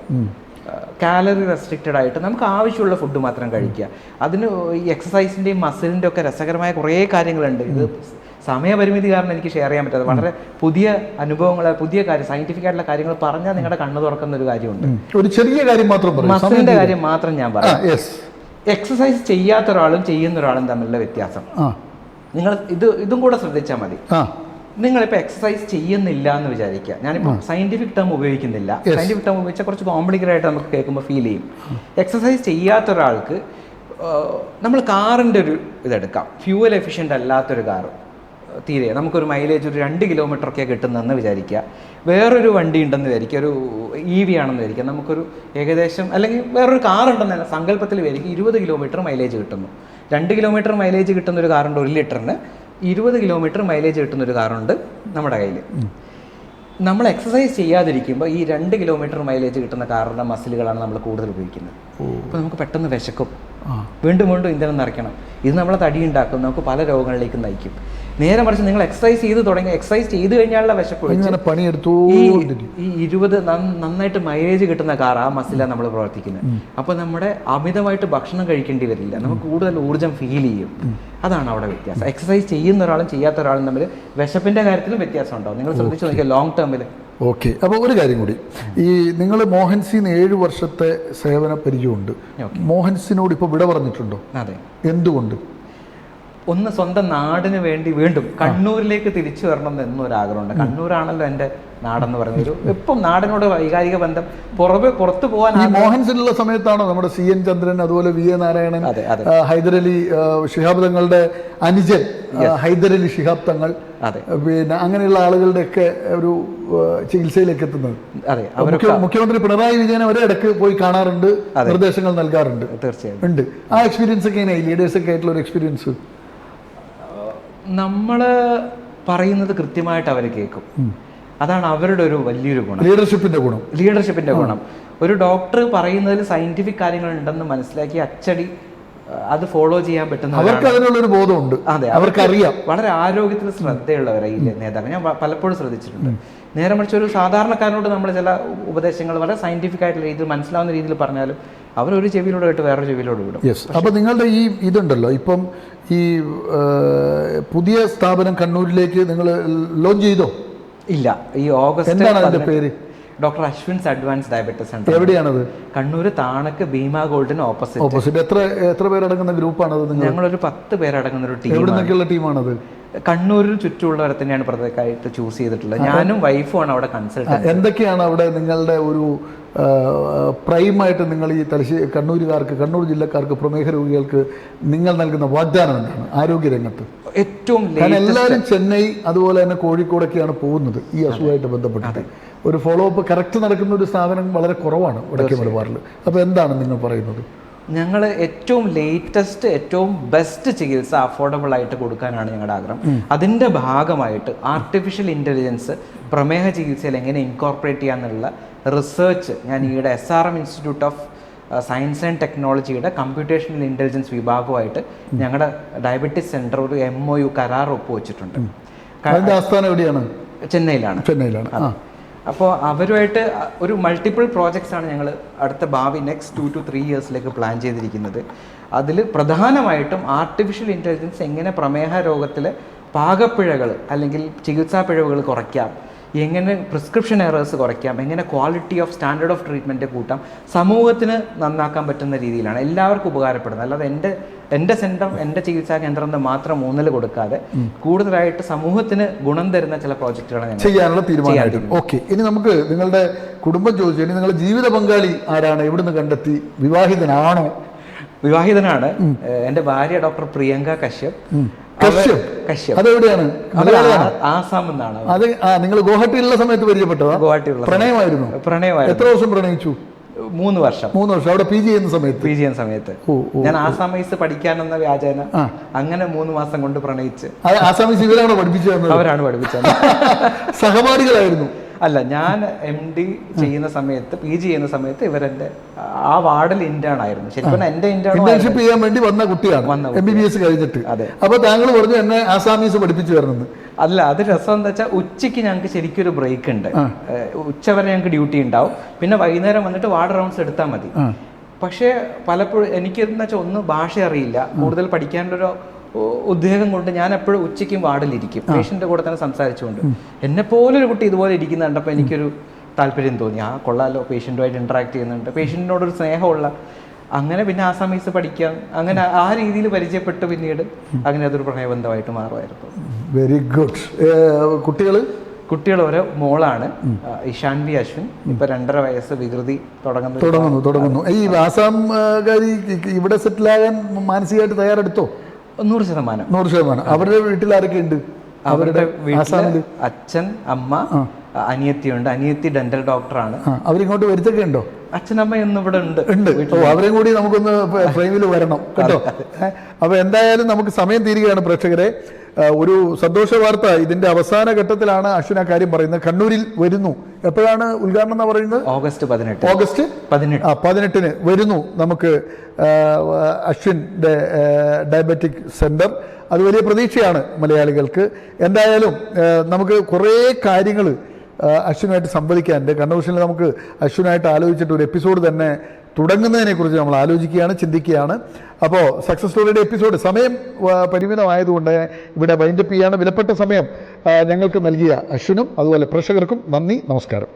കാലറി റെസ്ട്രിക്റ്റഡ് ആയിട്ട് നമുക്ക് ആവശ്യമുള്ള ഫുഡ് മാത്രം കഴിക്കുക. അതിന് ഈ എക്സസൈസിൻ്റെയും മസിലിൻ്റെ ഒക്കെ രസകരമായ കുറേ കാര്യങ്ങളുണ്ട്. ഇത് സമയപരിമിതി കാരണം എനിക്ക് ഷെയർ ചെയ്യാൻ പറ്റാതെ വളരെ പുതിയ അനുഭവങ്ങൾ, പുതിയ കാര്യം, സയന്റിഫിക് ആയിട്ടുള്ള കാര്യങ്ങൾ പറഞ്ഞാൽ നിങ്ങളുടെ കണ്ണ് തുറക്കുന്ന ഒരു കാര്യമുണ്ട്. ഒരു ചെറിയ കാര്യം മാത്രം, മസിലിൻ്റെ കാര്യം മാത്രം ഞാൻ പറയാം. എക്സസൈസ് ചെയ്യാത്ത ഒരാളും ചെയ്യുന്ന ഒരാളും തമ്മിലുള്ള വ്യത്യാസം നിങ്ങൾ ഇതും കൂടെ ശ്രദ്ധിച്ചാൽ മതി. നിങ്ങളിപ്പോൾ എക്സസൈസ് ചെയ്യുന്നില്ല എന്ന് വിചാരിക്കുക. ഞാനിപ്പോൾ സയന്റിഫിക് ടേം ഉപയോഗിക്കുന്നില്ല. സയന്റിഫിക് ടേം ഉപയോഗിച്ചാൽ കുറച്ച് കോംപ്ലിക്കേറ്റഡ് ആയിട്ട് നമുക്ക് കേൾക്കുമ്പോൾ ഫീൽ ചെയ്യും. എക്സസൈസ് ചെയ്യാത്ത ഒരാൾക്ക് നമ്മൾ കാറിൻ്റെ ഒരു ഇതെടുക്കാം. ഫ്യൂവൽ എഫിഷ്യൻ്റ് അല്ലാത്തൊരു കാറ്, തീരെ നമുക്കൊരു മൈലേജ് ഒരു 2 കിലോമീറ്ററൊക്കെ കിട്ടുന്നതെന്ന് വിചാരിക്കുക. വേറൊരു വണ്ടി ഉണ്ടെന്ന് വിചാരിക്കുക, ഒരു EV ആണെന്ന് വിചാരിക്കുക. നമുക്കൊരു ഏകദേശം, അല്ലെങ്കിൽ വേറൊരു കാർ ഉണ്ടെന്നല്ല സങ്കല്പത്തിൽ വിചാരിക്കുക, 20 കിലോമീറ്റർ മൈലേജ് കിട്ടുന്നു. 2 കിലോമീറ്റർ മൈലേജ് കിട്ടുന്ന ഒരു കാറുണ്ട് 1 ലിറ്ററിന്. 20 കിലോമീറ്റർ മൈലേജ് കിട്ടുന്ന ഒരു കാറുണ്ട് നമ്മുടെ കയ്യിൽ. നമ്മൾ എക്സസൈസ് ചെയ്യാതിരിക്കുമ്പോൾ ഈ 2 കിലോമീറ്റർ മൈലേജ് കിട്ടുന്ന കാറിൻ്റെ മസിലുകളാണ് നമ്മൾ കൂടുതൽ ഉപയോഗിക്കുന്നത്. അപ്പോൾ നമുക്ക് പെട്ടെന്ന് വിശക്കും, വീണ്ടും വീണ്ടും ഇന്ധനം നിറയ്ക്കണം. ഇത് നമ്മളെ തടി ഉണ്ടാക്കും, നമുക്ക് പല രോഗങ്ങളിലേക്ക് നയിക്കും. നേരെ മറിച്ച് നിങ്ങൾ എക്സസൈസ് ചെയ്ത് കഴിഞ്ഞാലുള്ള വിശപ്പ് ഈ 20 നന്നായിട്ട് മൈലേജ് കിട്ടുന്ന കാർ, ആ മസിലാണ് നമ്മൾ പ്രവർത്തിക്കുന്നത്. അപ്പോൾ നമ്മുടെ അമിതമായിട്ട് ഭക്ഷണം കഴിക്കേണ്ടി വരില്ല, നമുക്ക് കൂടുതൽ ഊർജ്ജം ഫീൽ ചെയ്യും. അതാണ് അവിടെ വ്യത്യാസം. എക്സസൈസ് ചെയ്യുന്ന ഒരാളും ചെയ്യാത്ത ഒരാളും തമ്മിൽ വിശപ്പിന്റെ കാര്യത്തിലും വ്യത്യാസം ഉണ്ടാവും. നിങ്ങൾ ശ്രദ്ധിച്ചു നോക്കിയാൽ ലോങ് ടേമിൽ. ഓക്കെ. അപ്പോൾ ഒരു കാര്യം കൂടി, ഈ നിങ്ങൾ മോഹൻസിന് 7 വർഷത്തെ സേവന പരിചയമുണ്ട്. മോഹൻസിനോട് ഇപ്പോൾ വിട പറഞ്ഞിട്ടുണ്ടോ? അതെ. എന്തുകൊണ്ട്? ഒന്ന് സ്വന്തം നാടിന് വേണ്ടി വീണ്ടും കണ്ണൂരിലേക്ക് തിരിച്ചു വരണം എന്നൊരാഗ്രഹമുണ്ട്. കണ്ണൂരാണല്ലോ എൻ്റെ നാടെന്ന് പറയുന്നത്. ഇപ്പം നാടിനോട് വൈകാരിക ബന്ധം, പുറത്തു പോകാൻ. മോഹൻസിനുള്ള സമയത്താണോ നമ്മുടെ CN ചന്ദ്രൻ, അതുപോലെ VA നാരായണൻ, ഹൈദരലി ശിഹാബ് തങ്ങളുടെ അനുജൻ ഹൈദരലി ശിഹാബ് തങ്ങൾ, പിന്നെ അങ്ങനെയുള്ള ആളുകളുടെയൊക്കെ ഒരു ചികിത്സയിലേക്ക് എത്തുന്നത്? മുഖ്യമന്ത്രി പിണറായി വിജയൻ അവരെ ഇടയ്ക്ക് പോയി കാണാറുണ്ട്, നിർദ്ദേശങ്ങൾ നൽകാറുണ്ട്. തീർച്ചയായും ഉണ്ട്. ആ എക്സ്പീരിയൻസ് ഒക്കെ എങ്ങനെയായി? ലീഡേഴ്സൊക്കെ ആയിട്ടുള്ള ഒരു എക്സ്പീരിയൻസ്? നമ്മൾ പറയുന്നത് കൃത്യമായിട്ട് അവർ കേൾക്കും. അതാണ് അവരുടെ ഒരു വലിയൊരു ഗുണം, ലീഡർഷിപ്പിന്റെ ഗുണം. ഒരു ഡോക്ടർ പറയുന്നതിൽ സയന്റിഫിക് കാര്യങ്ങൾ ഉണ്ടെന്ന് മനസ്സിലാക്കി അച്ചടി അത് ഫോളോ ചെയ്യാൻ പറ്റുന്ന അവർക്ക് അതിനുള്ളൊരു ബോധമുണ്ട്. അതെ, അവർക്കറിയാം. വളരെ ആരോഗ്യത്തിൽ ശ്രദ്ധയുള്ളവരായി നേതാക്കൾ ഞാൻ പലപ്പോഴും ശ്രദ്ധിച്ചിട്ടുണ്ട്. നേരെ മറിച്ച് ഒരു സാധാരണക്കാരനോട് നമ്മൾ ചില ഉപദേശങ്ങൾ വളരെ സയന്റിഫിക് ആയിട്ടുള്ള രീതിയിൽ മനസ്സിലാവുന്ന രീതിയിൽ പറഞ്ഞാലും അവരൊരു ചെവിയിലൂടെ ആയിട്ട് വേറൊരു ചെവിയിലൂടെ വിടും. യെസ്. അപ്പോൾ നിങ്ങളുടെ ഈ ഇതുണ്ടല്ലോ, ഇപ്പം ഈ പുതിയ സ്ഥാപനം കണ്ണൂരിലേക്ക് നിങ്ങൾ ലോഞ്ച് ചെയ്തോ? ഇല്ല, ഈ ഓഗസ്റ്റ്. എന്താണ് അതിന്റെ പേര്? Doctor Ashwin's advance diabetes centre. എവിടെയാണത്? കണ്ണൂർ താണക്ക് ഭീമ ഗോൾഡിന് ഓപ്പോസിറ്റ്. എത്ര പേരടങ്ങുന്ന ഗ്രൂപ്പാണത്? ഞങ്ങളൊരു 10 പേരടങ്ങുന്ന ഒരു ടീം. എവിടെ നിന്നൊക്കെയുള്ള ടീമാണത്? കണ്ണൂരിൽ ചുറ്റുമുള്ളവരെ തന്നെയാണ് പ്രത്യേകമായിട്ട് ചൂസ് ചെയ്തിട്ടുള്ളത്. ഞാനും വൈഫുമാണ് അവിടെ കൺസൾട്ടന്റ്. എന്തൊക്കെയാണ് അവിടെ നിങ്ങളുടെ ഒരു പ്രൈമായിട്ട് നിങ്ങൾ ഈ കണ്ണൂരുകാർക്ക്, കണ്ണൂർ ജില്ലക്കാർക്ക്, പ്രമേഹ രോഗികൾക്ക് നിങ്ങൾ നൽകുന്ന വാഗ്ദാനം എന്താണ് ആരോഗ്യരംഗത്ത്? ഏറ്റവും എല്ലാവരും ചെന്നൈ അതുപോലെ തന്നെ കോഴിക്കോടൊക്കെയാണ് പോകുന്നത് ഈ അസുഖമായിട്ട് ബന്ധപ്പെട്ടിട്ട്. ഒരു ഫോളോ അപ്പ് കറക്റ്റ് നടക്കുന്ന ഒരു സ്ഥാപനം വളരെ കുറവാണ് വടക്കേ മലബാറിൽ. അപ്പോൾ എന്താണ് നിങ്ങൾ പറയുന്നത്? ഞങ്ങൾ ഏറ്റവും ലേറ്റസ്റ്റ്, ഏറ്റവും ബെസ്റ്റ് ചികിത്സ അഫോർഡബിൾ ആയിട്ട് കൊടുക്കാനാണ് ഞങ്ങളുടെ ആഗ്രഹം. അതിൻ്റെ ഭാഗമായിട്ട് ആർട്ടിഫിഷ്യൽ ഇൻ്റലിജൻസ് പ്രമേഹ ചികിത്സയിൽ എങ്ങനെ ഇൻകോർപ്പറേറ്റ് ചെയ്യാന്നുള്ള റിസർച്ച് ഞാൻ ഈയിടെ SRM institute of science and ടെക്നോളജിയുടെ കമ്പ്യൂട്ടേഷണൽ ഇൻ്റലിജൻസ് വിഭാഗമായിട്ട് ഞങ്ങളുടെ ഡയബറ്റിസ് സെൻറ്റർ ഒരു MOU കരാർ ഒപ്പുവെച്ചിട്ടുണ്ട്. ആസ്ഥാനം എവിടെയാണ്? ചെന്നൈയിലാണ്. അപ്പോൾ അവരുമായിട്ട് ഒരു മൾട്ടിപ്പിൾ പ്രോജക്ട്സ് ആണ് ഞങ്ങൾ അടുത്ത ഭാവി നെക്സ്റ്റ് 2 to 3 ഇയേഴ്സിലേക്ക് പ്ലാൻ ചെയ്തിരിക്കുന്നത്. അതിൽ പ്രധാനമായിട്ടും ആർട്ടിഫിഷ്യൽ ഇൻ്റലിജൻസ് എങ്ങനെ പ്രമേഹ രോഗത്തിലെ പാകപ്പിഴകൾ അല്ലെങ്കിൽ ചികിത്സാ പിഴവുകൾ കുറയ്ക്കാം, എങ്ങനെ പ്രിസ്ക്രിപ്ഷൻ എറേഴ്സ് കുറയ്ക്കാം, എങ്ങനെ quality of standard of treatment കൂട്ടാം, സമൂഹത്തിന് നന്നാക്കാൻ പറ്റുന്ന രീതിയിലാണ്, എല്ലാവർക്കും ഉപകാരപ്പെടുന്നത്. അല്ലാതെ എൻ്റെ സെൻറ്റർ, എൻ്റെ ചികിത്സാ കേന്ദ്രം എന്ന് മാത്രം ഊന്നൽ കൊടുക്കാതെ കൂടുതലായിട്ട് സമൂഹത്തിന് ഗുണം തരുന്ന ചില പ്രോജക്റ്റുകളാണ് ചെയ്യാനുള്ള തീരുമാനം. ഓക്കെ, ഇനി നമുക്ക് നിങ്ങളുടെ കുടുംബം ചോദിച്ചു. ഇനി നിങ്ങളുടെ ജീവിത പങ്കാളി ആരാണ്? എവിടുന്ന് കണ്ടെത്തി? വിവാഹിതനാണോ? വിവാഹിതനാണ്. എൻ്റെ ഭാര്യ ഡോക്ടർ പ്രിയങ്ക കശ്യപ്. അതെവിടെയാണ്? ആസാം എന്നാണ്. അത് നിങ്ങൾ ഗുവാഹട്ടിയിലുള്ള സമയത്ത് പരിചയപ്പെട്ടതാ? ഗുവാഹട്ടിയുള്ള പ്രണയമായിരുന്നു. എത്ര വർഷം പ്രണയിച്ചു? 3 വർഷം. അവിടെ PG ചെയ്യുന്ന സമയത്ത് ഞാൻ ആസാമീസ് പഠിക്കാനെന്ന വ്യാജേന അങ്ങനെ 3 മാസം കൊണ്ട് പ്രണയിച്ച്. ആസാമീസ് ഇവരാണോ പഠിപ്പിച്ചത്? അവരാണ് പഠിപ്പിച്ചത്. സഹപാഠികളായിരുന്നു? അല്ല, ഞാൻ MD ചെയ്യുന്ന സമയത്ത്, PG ചെയ്യുന്ന സമയത്ത് ഇവരെന്റെ ആ വാർഡിൽ ഇന്റേൺ ആയിരുന്നു. ശരിക്കും എന്റെ ഇന്റേൺഷിപ്പ് ചെയ്യാൻ വേണ്ടി വന്ന കുട്ടിയാണ് MBBS കഴിഞ്ഞിട്ട്. അതെ. അപ്പൊ താങ്കൾ പറഞ്ഞു എന്നെ ആസാമീസ് പഠിപ്പിച്ചു തരണം. അല്ല, അത് രസം എന്താ വെച്ചാൽ ഉച്ചയ്ക്ക് ഞങ്ങൾക്ക് ശരിക്കും ഒരു ബ്രേക്ക് ഉണ്ട്. ഉച്ചവരെ ഞങ്ങൾക്ക് ഡ്യൂട്ടി ഉണ്ടാവും. പിന്നെ വൈകുന്നേരം വന്നിട്ട് വാർഡ് റൗണ്ട്സ് എടുത്താൽ മതി. പക്ഷേ പലപ്പോഴും എനിക്ക് എന്ന് വെച്ചാൽ ഒന്ന് ഭാഷ അറിയില്ല, കൂടുതൽ പഠിക്കാനുള്ളൊരു ഉദ്വേഗം കൊണ്ട് ഞാൻ എപ്പോഴും ഉച്ചയ്ക്കും വാർഡിലിരിക്കും, പേഷ്യൻ്റെ കൂടെ തന്നെ സംസാരിച്ചുകൊണ്ട്. എന്നെപ്പോലൊരു കുട്ടി ഇതുപോലെ ഇരിക്കുന്ന കണ്ടപ്പോൾ എനിക്കൊരു താല്പര്യം തോന്നി. കൊള്ളാലോ, പേഷ്യൻറ്റുമായിട്ട് ഇൻട്രാക്ട് ചെയ്യുന്നുണ്ട്, പേഷ്യൻറ്റിനോടൊരു സ്നേഹമുള്ള. അങ്ങനെ പിന്നെ ആസാമീസ് പഠിക്കാം, അങ്ങനെ ആ രീതിയിൽ പരിചയപ്പെട്ട് പിന്നീട് അങ്ങനെ അതൊരു പ്രണയബന്ധമായിട്ട് മാറുമായിരുന്നു. Very good. കുട്ടികൾ ഒരു മോളാണ്, ഇഷാൻവി അശ്വിൻ. ഇപ്പൊ 2.5 വയസ്സ്, വികൃതി തുടങ്ങുന്നു. ഈ ആസാംകാരി ഇവിടെ സെറ്റിലാകാൻ മാനസികമായിട്ട് തയ്യാറെടുത്തോ? 100%. അവരുടെ വീട്ടിൽ ആരൊക്കെ ഉണ്ട്? അവരുടെ വീട്ടിൽ അച്ഛൻ, അമ്മ, അനിയത്തിയുണ്ട്. അനിയത്തി ഡെന്റൽ ഡോക്ടറാണ്. അവരിങ്ങോട്ട് വരുത്തൊക്കെ ഉണ്ടോ? അച്ഛനമ്മ ഇവിടെ ഉണ്ട്. അവരെയും കൂടി നമുക്കൊന്ന് ഫ്രെയിമിൽ വരണം കേട്ടോ. അപ്പൊ എന്തായാലും നമുക്ക് സമയം തീരുകയാണ് പ്രേക്ഷകരെ. ഒരു സന്തോഷ വാർത്ത, ഇതിന്റെ അവസാന ഘട്ടത്തിലാണ് അശ്വിൻ ആ കാര്യം പറയുന്നത്. കണ്ണൂരിൽ വരുന്നു. എപ്പോഴാണ് ഉദ്ഘാടനം എന്ന് പറയുന്നത്? ഓഗസ്റ്റ് 18 വരുന്നു നമുക്ക് അശ്വിൻ്റെ ഡയബറ്റിക് സെന്റർ. അത് വലിയ പ്രതീക്ഷയാണ് മലയാളികൾക്ക്. എന്തായാലും നമുക്ക് കുറേ കാര്യങ്ങൾ അശ്വിനുമായിട്ട് സംവദിക്കാനുണ്ട്. കണ്ണൂരിൽ നമുക്ക് അശ്വിനായിട്ട് ആലോചിച്ചിട്ട് ഒരു എപ്പിസോഡ് തന്നെ തുടങ്ങുന്നതിനെക്കുറിച്ച് നമ്മൾ ആലോചിക്കുകയാണ്, ചിന്തിക്കുകയാണ്. അപ്പോൾ സക്സസ് സ്റ്റോറിയുടെ എപ്പിസോഡ് സമയം പരിമിതമായതുകൊണ്ട് ഇവിടെ വൈൻഡപ്പ് ചെയ്യാണ്. വിലപ്പെട്ട സമയം ഞങ്ങൾക്ക് നൽകിയ അശ്വിനും അതുപോലെ പ്രേക്ഷകർക്കും നന്ദി, നമസ്കാരം.